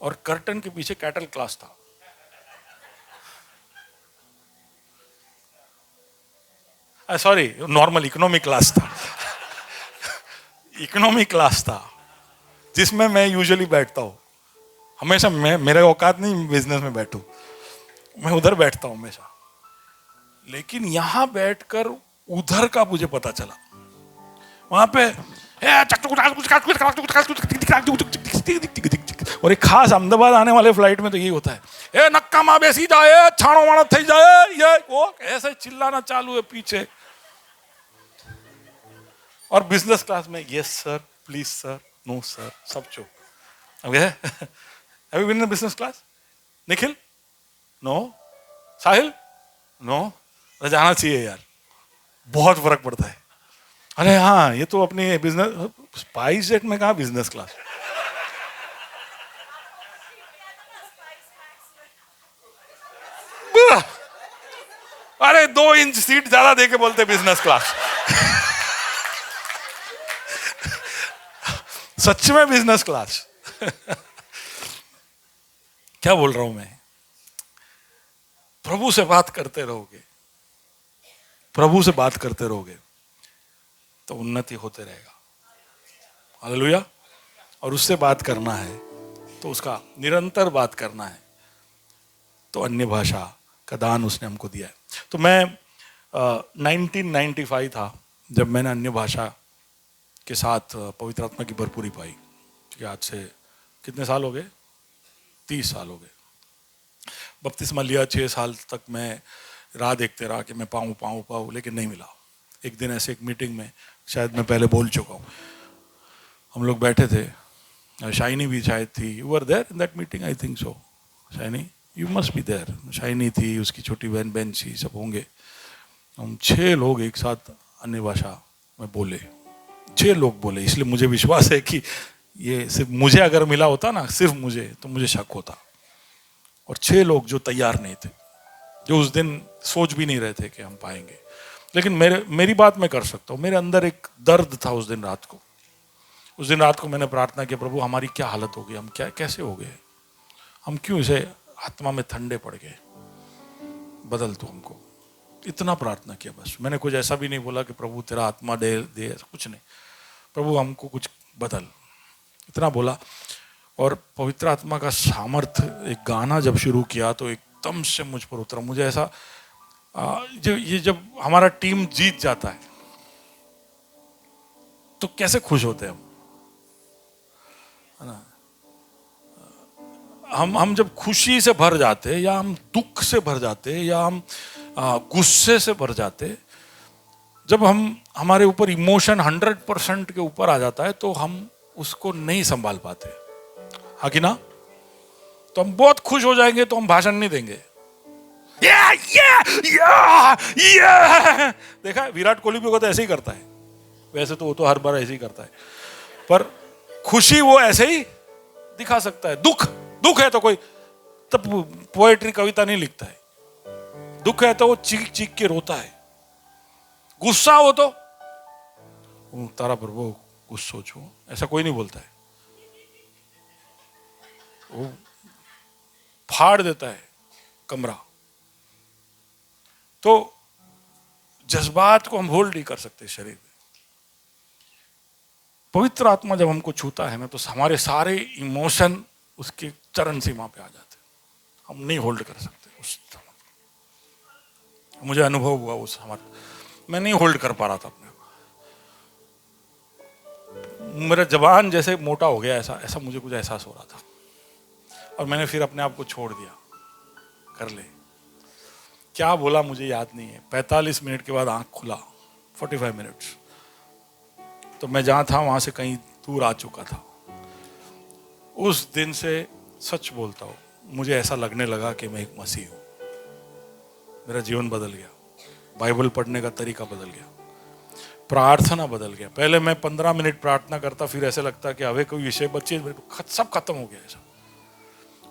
और कर्टन के पीछे कैटल क्लास था। सॉरी, नॉर्मल इकोनॉमिक क्लास था। इकोनॉमिक क्लास था जिसमें मैं यूजुअली बैठता हूं हमेशा। मेरे औकात नहीं बिजनेस में बैठूं, मैं उधर बैठता हूं हमेशा। लेकिन यहां बैठकर उधर का मुझे पता चला। वहां पे और एक खास अहमदाबाद आने वाले फ्लाइट में तो यही होता है, ए नक्का माँ बेसी जाए, छाणो वाणो थई जाए, ये वो ऐसे चिल्लाना चालू है पीछे। और बिजनेस क्लास में yes sir, please sir, no sir, सब चुप। Okay, have you been in business class? Nikhil? No. Sahil? No. जाना चाहिए यार, बहुत फर्क पड़ता है। अरे हाँ, ये तो अपनी बिजनेस, स्पाइस जेट में कहा बिजनेस क्लास। अरे 2 इंच सीट ज्यादा देके बोलते बिजनेस क्लास। सच में बिजनेस क्लास। क्या बोल रहा हूं मैं? प्रभु से बात करते रहोगे, प्रभु से बात करते रहोगे तो उन्नति होते रहेगा। हालेलुया। और उससे बात करना है तो उसका निरंतर बात करना है, तो अन्य भाषा का दान उसने हमको दिया है। तो मैं 1995 था जब मैंने अन्य भाषा के साथ पवित्र आत्मा की भरपूरी पाई। कि आज से कितने साल हो गए? 30 साल हो गए। बपतिस्मा लिया 6 साल तक मैं राह देखते रहा कि मैं पाऊँ, लेकिन नहीं मिला। एक दिन ऐसे एक मीटिंग में, शायद मैं पहले बोल चुका हूँ, हम लोग बैठे थे, शाइनी भी शायद थी। You were there in that meeting? I think so. Shiny, you must be there. Shiny थी, उसकी छोटी बहन बेंची, सब होंगे। हम 6 लोग एक साथ अन्य भाषा में बोले, 6 लोग बोले। इसलिए मुझे विश्वास है कि ये सिर्फ मुझे अगर मिला होता ना, सिर्फ मुझे, तो मुझे शक होता। और 6 लोग जो तैयार नहीं थे, जो उस दिन सोच भी नहीं रहे थे कि हम पाएंगे। लेकिन मेरी बात मैं कर सकता हूँ, मेरे अंदर एक दर्द था उस दिन रात को। उस दिन रात को मैंने प्रार्थना की, प्रभु हमारी क्या हालत हो गई, हम क्या कैसे हो गए, हम क्यों इसे आत्मा में ठंडे पड़ गए, बदल तू हमको। इतना प्रार्थना किया बस। मैंने कुछ ऐसा भी नहीं बोला कि प्रभु तेरा आत्मा दे, कुछ नहीं। प्रभु हमको कुछ बदल, इतना बोला। और पवित्र आत्मा का सामर्थ्य, एक गाना जब शुरू किया तो एकदम से मुझ पर उतरा। मुझे ऐसा जब हमारा टीम जीत जाता है तो कैसे खुश होते हैं हम, है ना। हम जब खुशी से भर जाते, या हम दुख से भर जाते, या हम गुस्से से भर जाते, जब हमारे ऊपर इमोशन 100% के ऊपर आ जाता है तो हम उसको नहीं संभाल पाते, हाँ कि ना। तो हम बहुत खुश हो जाएंगे तो हम भाषण नहीं देंगे। देखा है, विराट कोहली भी तो ऐसे ही करता है। वैसे तो वो तो हर बार ऐसे ही करता है, पर खुशी वो ऐसे ही दिखा सकता है। दुख है तो कोई तब पोएट्री, कविता नहीं लिखता है। दुख है तो वो चीख चीख के रोता है। गुस्सा हो तो तारा प्रभु गुस्सो छो, ऐसा कोई नहीं बोलता है। वो फाड़ देता है कमरा। तो जज्बात को हम होल्ड नहीं कर सकते शरीर में। पवित्र आत्मा जब हमको छूता है ना, तो हमारे सारे इमोशन उसके चरण सीमा पे आ जाते हैं, हम नहीं होल्ड कर सकते उस समय। मुझे अनुभव हुआ उस हमारे, मैं नहीं होल्ड कर पा रहा था अपने को, मेरा जबान जैसे मोटा हो गया, ऐसा मुझे कुछ एहसास हो रहा था। और मैंने फिर अपने आप को छोड़ दिया, कर ले। क्या बोला मुझे याद नहीं है। 45 मिनट के बाद आंख खुला, 45 मिनट्स, तो मैं जहां था वहां से कहीं दूर आ चुका था। उस दिन से सच बोलता हूं, मुझे ऐसा लगने लगा कि मैं एक मसीह हूं। मेरा जीवन बदल गया, बाइबल पढ़ने का तरीका बदल गया, प्रार्थना बदल गया। पहले मैं 15 मिनट प्रार्थना करता, फिर ऐसे लगता कि अबे कोई विषय बच्चे सब खत्म हो गया ऐसा।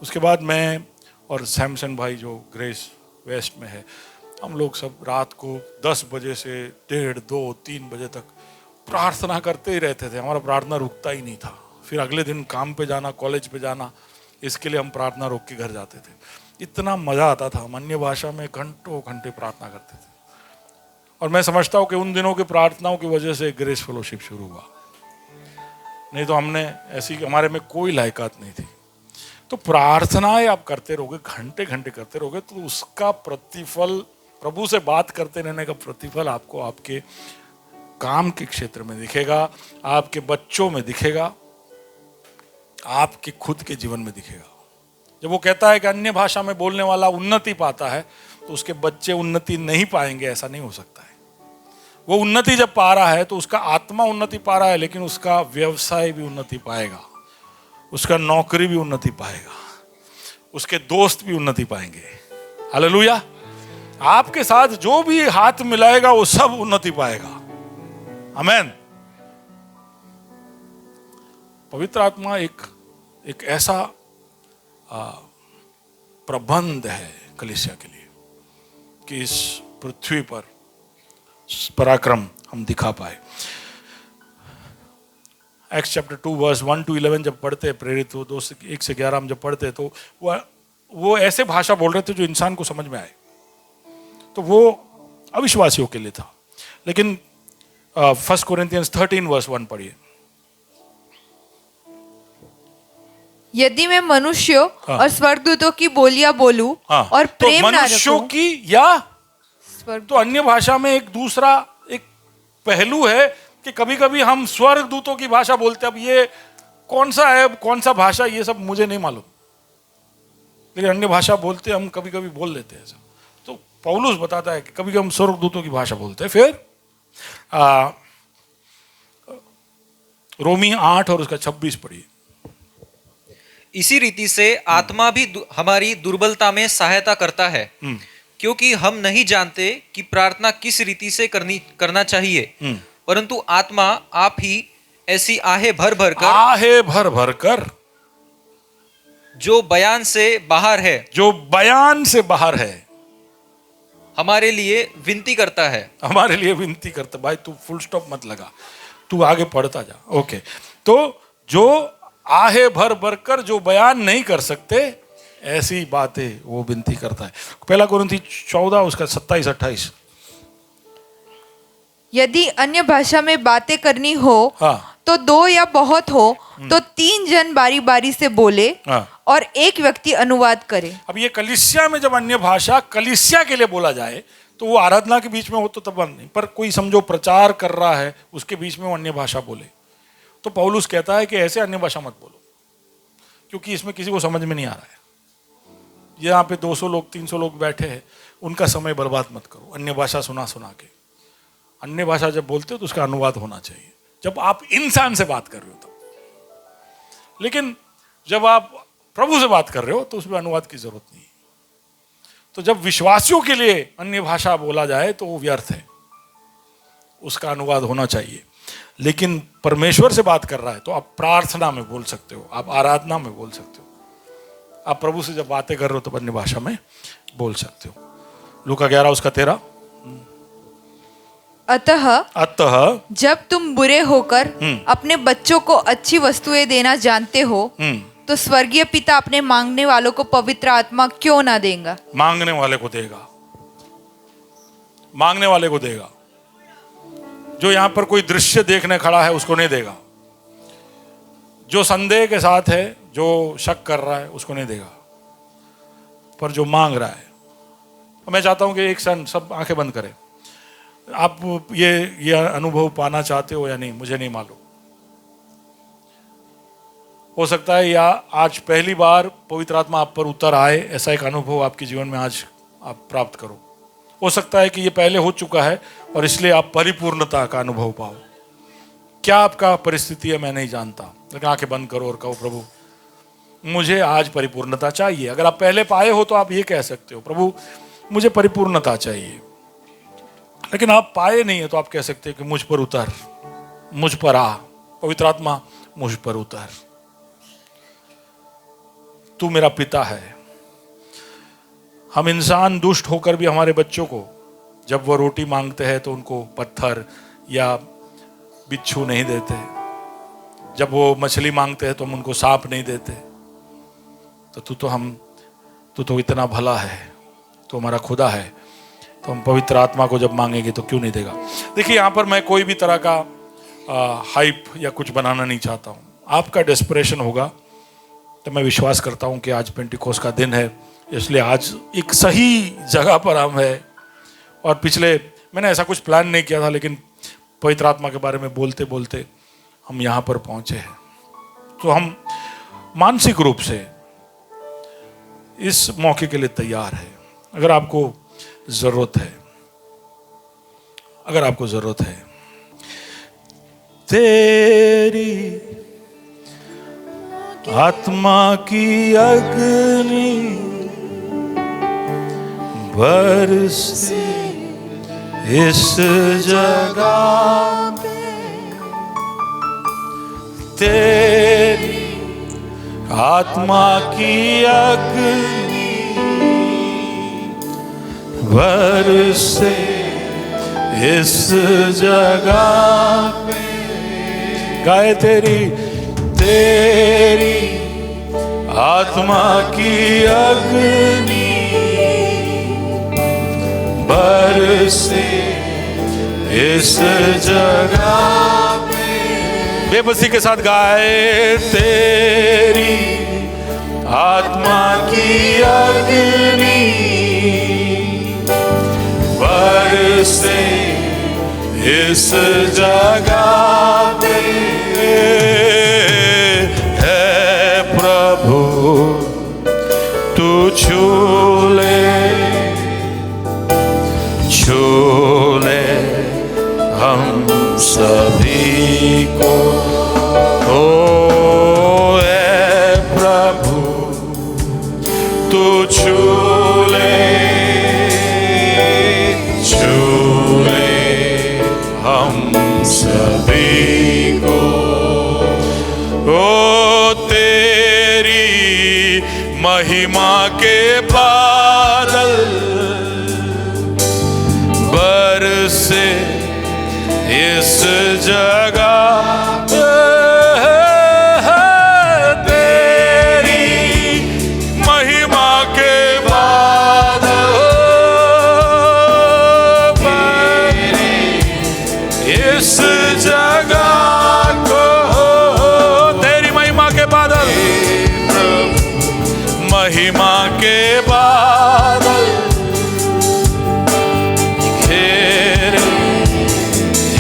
उसके बाद मैं और सैमसन भाई जो ग्रेस वेस्ट में है, हम लोग सब रात को 10 बजे से 1:30, 2, 3 बजे तक प्रार्थना करते ही रहते थे। हमारा प्रार्थना रुकता ही नहीं था। फिर अगले दिन काम पे जाना, कॉलेज पे जाना, इसके लिए हम प्रार्थना रोक के घर जाते थे। इतना मजा आता था, हम अन्य भाषा में घंटों घंटे प्रार्थना करते थे। और मैं समझता हूँ कि उन दिनों की प्रार्थनाओं की वजह से ग्रेस फेलोशिप शुरू हुआ, नहीं तो हमने ऐसी, हमारे में कोई लायकात नहीं थी। तो प्रार्थनाएं आप करते रहोगे, घंटे घंटे करते रहोगे, तो उसका प्रतिफल, प्रभु से बात करते रहने का प्रतिफल आपको आपके काम के क्षेत्र में दिखेगा, आपके बच्चों में दिखेगा, आपके खुद के जीवन में दिखेगा। जब वो कहता है कि अन्य भाषा में बोलने वाला उन्नति पाता है, तो उसके बच्चे उन्नति नहीं पाएंगे, ऐसा नहीं हो सकता है। वो उन्नति जब पा रहा है तो उसका आत्मा उन्नति पा रहा है, लेकिन उसका व्यवसाय भी उन्नति पाएगा, उसका नौकरी भी उन्नति पाएगा, उसके दोस्त भी उन्नति पाएंगे। हालेलुया। आपके साथ जो भी हाथ मिलाएगा वो सब उन्नति पाएगा। आमेन। पवित्र आत्मा एक ऐसा प्रबंध है कलीसिया के लिए कि इस पृथ्वी पर पराक्रम हम दिखा पाए। एक्स चैप्टर 2 वर्स 1 to 11 जब पढ़ते हैं, प्रेरित 2:1 से 11 हम जब पढ़ते हैं, तो वो ऐसे भाषा बोल रहे थे जो इंसान को समझ में आए। तो वो अविश्वासियों के लिए था। लेकिन 1 कोरिन्थियंस 13 वर्स 1 पढ़िए।
यदि मैं मनुष्यों और स्वर्गदूतों की बोलियां बोलूं और प्रेम
तो
ना
मनुष्यों
रखूं,
की या तो अन्य भाषा में एक दूसरा एक पहलू है कि कभी कभी हम स्वर्गदूतों की भाषा बोलते हैं। अब ये कौन सा है, कौन सा भाषा, ये सब मुझे नहीं मालूम, लेकिन अन्य भाषा बोलते हम कभी कभी बोल लेते हैं। तो पौलुस बताता है कि कभी कभी हम स्वर्गदूतों की भाषा बोलते हैं। फिर रोमी 8 और उसका 26 पढ़िए।
इसी रीति से आत्मा भी हमारी दुर्बलता में सहायता करता है, क्योंकि हम नहीं जानते कि प्रार्थना किस रीति से करना चाहिए, परंतु आत्मा आप ही ऐसी आहें भर भर कर जो बयान से बाहर है हमारे लिए विनती करता है।
भाई तू फुल स्टॉप मत लगा, तू आगे पढ़ता जा। ओके, तो जो आहे भर कर जो बयान नहीं कर सकते, ऐसी बातें वो विनती करता है। पहला कोरिन्थी 14 उसका 27-28।
यदि अन्य भाषा में बातें करनी हो तो 2 या बहुत हो तो 3 जन बारी बारी से बोले और एक व्यक्ति अनुवाद करे।
अब ये कलीसिया में जब अन्य भाषा कलीसिया के लिए बोला जाए तो वो आराधना के बीच में हो तो तब नहीं, पर कोई समझो प्रचार कर रहा है उसके बीच में वो अन्य भाषा बोले, तो पौलुस कहता है कि ऐसे अन्य भाषा मत बोलो, क्योंकि इसमें किसी को समझ में नहीं आ रहा है। यहाँ पे 200 लोग 300 लोग बैठे हैं, उनका समय बर्बाद मत करो अन्य भाषा सुना के। अन्य भाषा जब बोलते हो तो उसका अनुवाद होना चाहिए, जब आप इंसान से बात कर रहे हो तब। लेकिन जब आप प्रभु से बात कर रहे हो तो उसमें अनुवाद की जरूरत नहीं। तो जब विश्वासियों के लिए अन्य भाषा बोला जाए तो वो व्यर्थ है, उसका अनुवाद होना चाहिए। लेकिन परमेश्वर से बात कर रहा है तो आप प्रार्थना में बोल सकते हो, आप आराधना में बोल सकते हो, आप प्रभु से जब बातें कर रहे हो तो अन्य भाषा में बोल सकते हो। लूका 11 उसका 13।
अतः जब तुम बुरे होकर अपने बच्चों को अच्छी वस्तुएं देना जानते हो तो स्वर्गीय पिता अपने मांगने वालों को पवित्र आत्मा क्यों ना देगा?
मांगने वाले को देगा, मांगने वाले को देगा। जो यहां पर कोई दृश्य देखने खड़ा है उसको नहीं देगा, जो संदेह के साथ है, जो शक कर रहा है उसको नहीं देगा, पर जो मांग रहा है। मैं चाहता हूं कि एक क्षण सब आंखें बंद करें। आप ये अनुभव पाना चाहते हो या नहीं मुझे नहीं मालूम। हो सकता है या आज पहली बार पवित्र आत्मा आप पर उतर आए, ऐसा एक अनुभव आपके जीवन में आज आप प्राप्त करो। हो सकता है कि ये पहले हो चुका है और इसलिए आप परिपूर्णता का अनुभव पाओ। क्या आपका परिस्थिति है मैं नहीं जानता, लेकिन आंखें बंद करो और कहो प्रभु मुझे आज परिपूर्णता चाहिए। अगर आप पहले पाए हो तो आप ये कह सकते हो प्रभु मुझे परिपूर्णता चाहिए। लेकिन आप पाए नहीं है तो आप कह सकते हो कि मुझ पर उतर, मुझ पर आ, पवित्र आत्मा मुझ पर उतर। तू मेरा पिता है। हम इंसान दुष्ट होकर भी हमारे बच्चों को जब वो रोटी मांगते हैं तो उनको पत्थर या बिच्छू नहीं देते, जब वो मछली मांगते हैं तो हम उनको सांप नहीं देते। तो तू तो इतना भला है, तो हमारा खुदा है, तो हम पवित्र आत्मा को जब मांगेंगे तो क्यों नहीं देगा। देखिए यहाँ पर मैं कोई भी तरह का हाइप या कुछ बनाना नहीं चाहता हूँ। आपका डेस्परेशन होगा तो मैं विश्वास करता हूँ कि आज पेंटिकोस्ट का दिन है, इसलिए आज एक सही जगह पर हम हैं। और पिछले मैंने ऐसा कुछ प्लान नहीं किया था, लेकिन पवित्र आत्मा के बारे में बोलते बोलते हम यहाँ पर पहुँचे हैं। तो हम मानसिक रूप से इस मौके के लिए तैयार है। अगर आपको ज़रूरत है तेरी आत्मा की अग्नि बरसे इस जगह पे, तेरी आत्मा की अग्नि बरसे इस जगह पे। गाए तेरी आत्मा की अग्नि बरसे इस जगह पे। बेबसी के साथ गाए तेरी आत्मा की अग्नि बरसे इस जगह पे। है प्रभु तू छू ले हम सभी को। ओ है प्रभु तू छू ले हम सभी को। ओ तेरी महिमा के बादल बरसे इस जगह। तेरी महिमा के बादल इस जगह को। तेरी महिमा के बादल, महिमा के बादल घेरे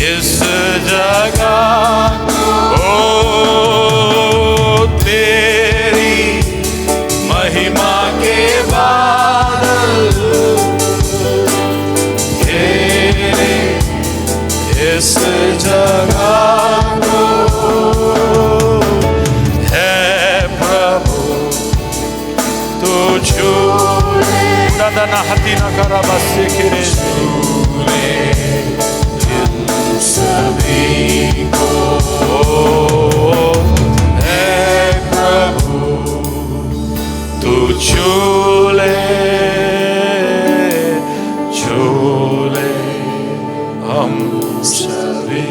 इस जगह को। तेरी महिमा के बादल घेरे इस जगह को। है प्रभु तू छू दादा ना हती ना करा बस खेरे सभी को। है प्रभु तू छू ले हम सभी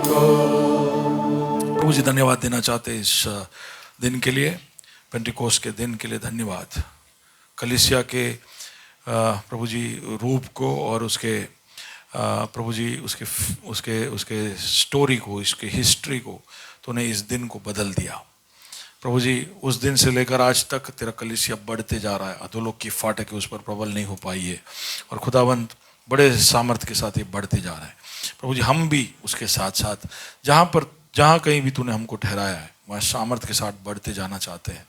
को। प्रभु जी धन्यवाद देना चाहते इस दिन के लिए। पेंटिकोस्ट के दिन के लिए धन्यवाद। कलीसिया के प्रभु जी रूप को और उसके प्रभु जी उसके उसके उसके स्टोरी को, इसके हिस्ट्री को तूने इस दिन को बदल दिया। प्रभु जी उस दिन से लेकर आज तक तेरा कलीसिया बढ़ते जा रहा है। अधोलोक की फाटक उस पर प्रबल नहीं हो पाई है और खुदावंत बड़े सामर्थ्य के साथ ये बढ़ते जा रहा है। प्रभु जी हम भी उसके साथ साथ जहाँ कहीं भी तूने हमको ठहराया है वहाँ सामर्थ्य के साथ बढ़ते जाना चाहते हैं।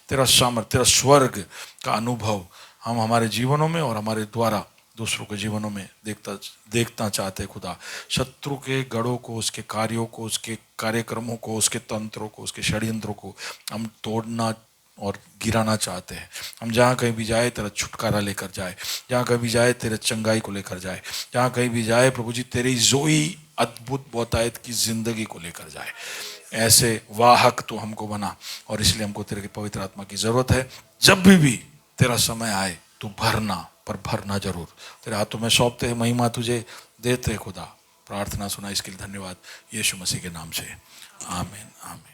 तेरा सामर्थ्य, तेरा स्वर्ग का अनुभव हम हमारे जीवनों में और हमारे द्वारा दूसरों के जीवनों में देखना चाहते हैं। खुदा शत्रु के गढ़ों को, उसके कार्यों को, उसके कार्यक्रमों को, उसके तंत्रों को, उसके षड्यंत्रों को हम तोड़ना और गिराना चाहते हैं। हम जहाँ कहीं भी जाए तेरा छुटकारा लेकर जाए, जहाँ कहीं भी जाए तेरे चंगाई को लेकर जाए, जहाँ कहीं भी जाए प्रभु जी तेरी जोई अद्भुत बहुतायत की जिंदगी को लेकर जाए। ऐसे वाहक तो हमको बना और इसलिए हमको तेरे पवित्र आत्मा की जरूरत है। जब भी तेरा समय आए तू भरना, पर भरना जरूर। तेरे हाथों में सौंपते हैं, महिमा तुझे देते खुदा। प्रार्थना सुना इसके लिए धन्यवाद, यीशु मसीह के नाम से, आमीन आमीन।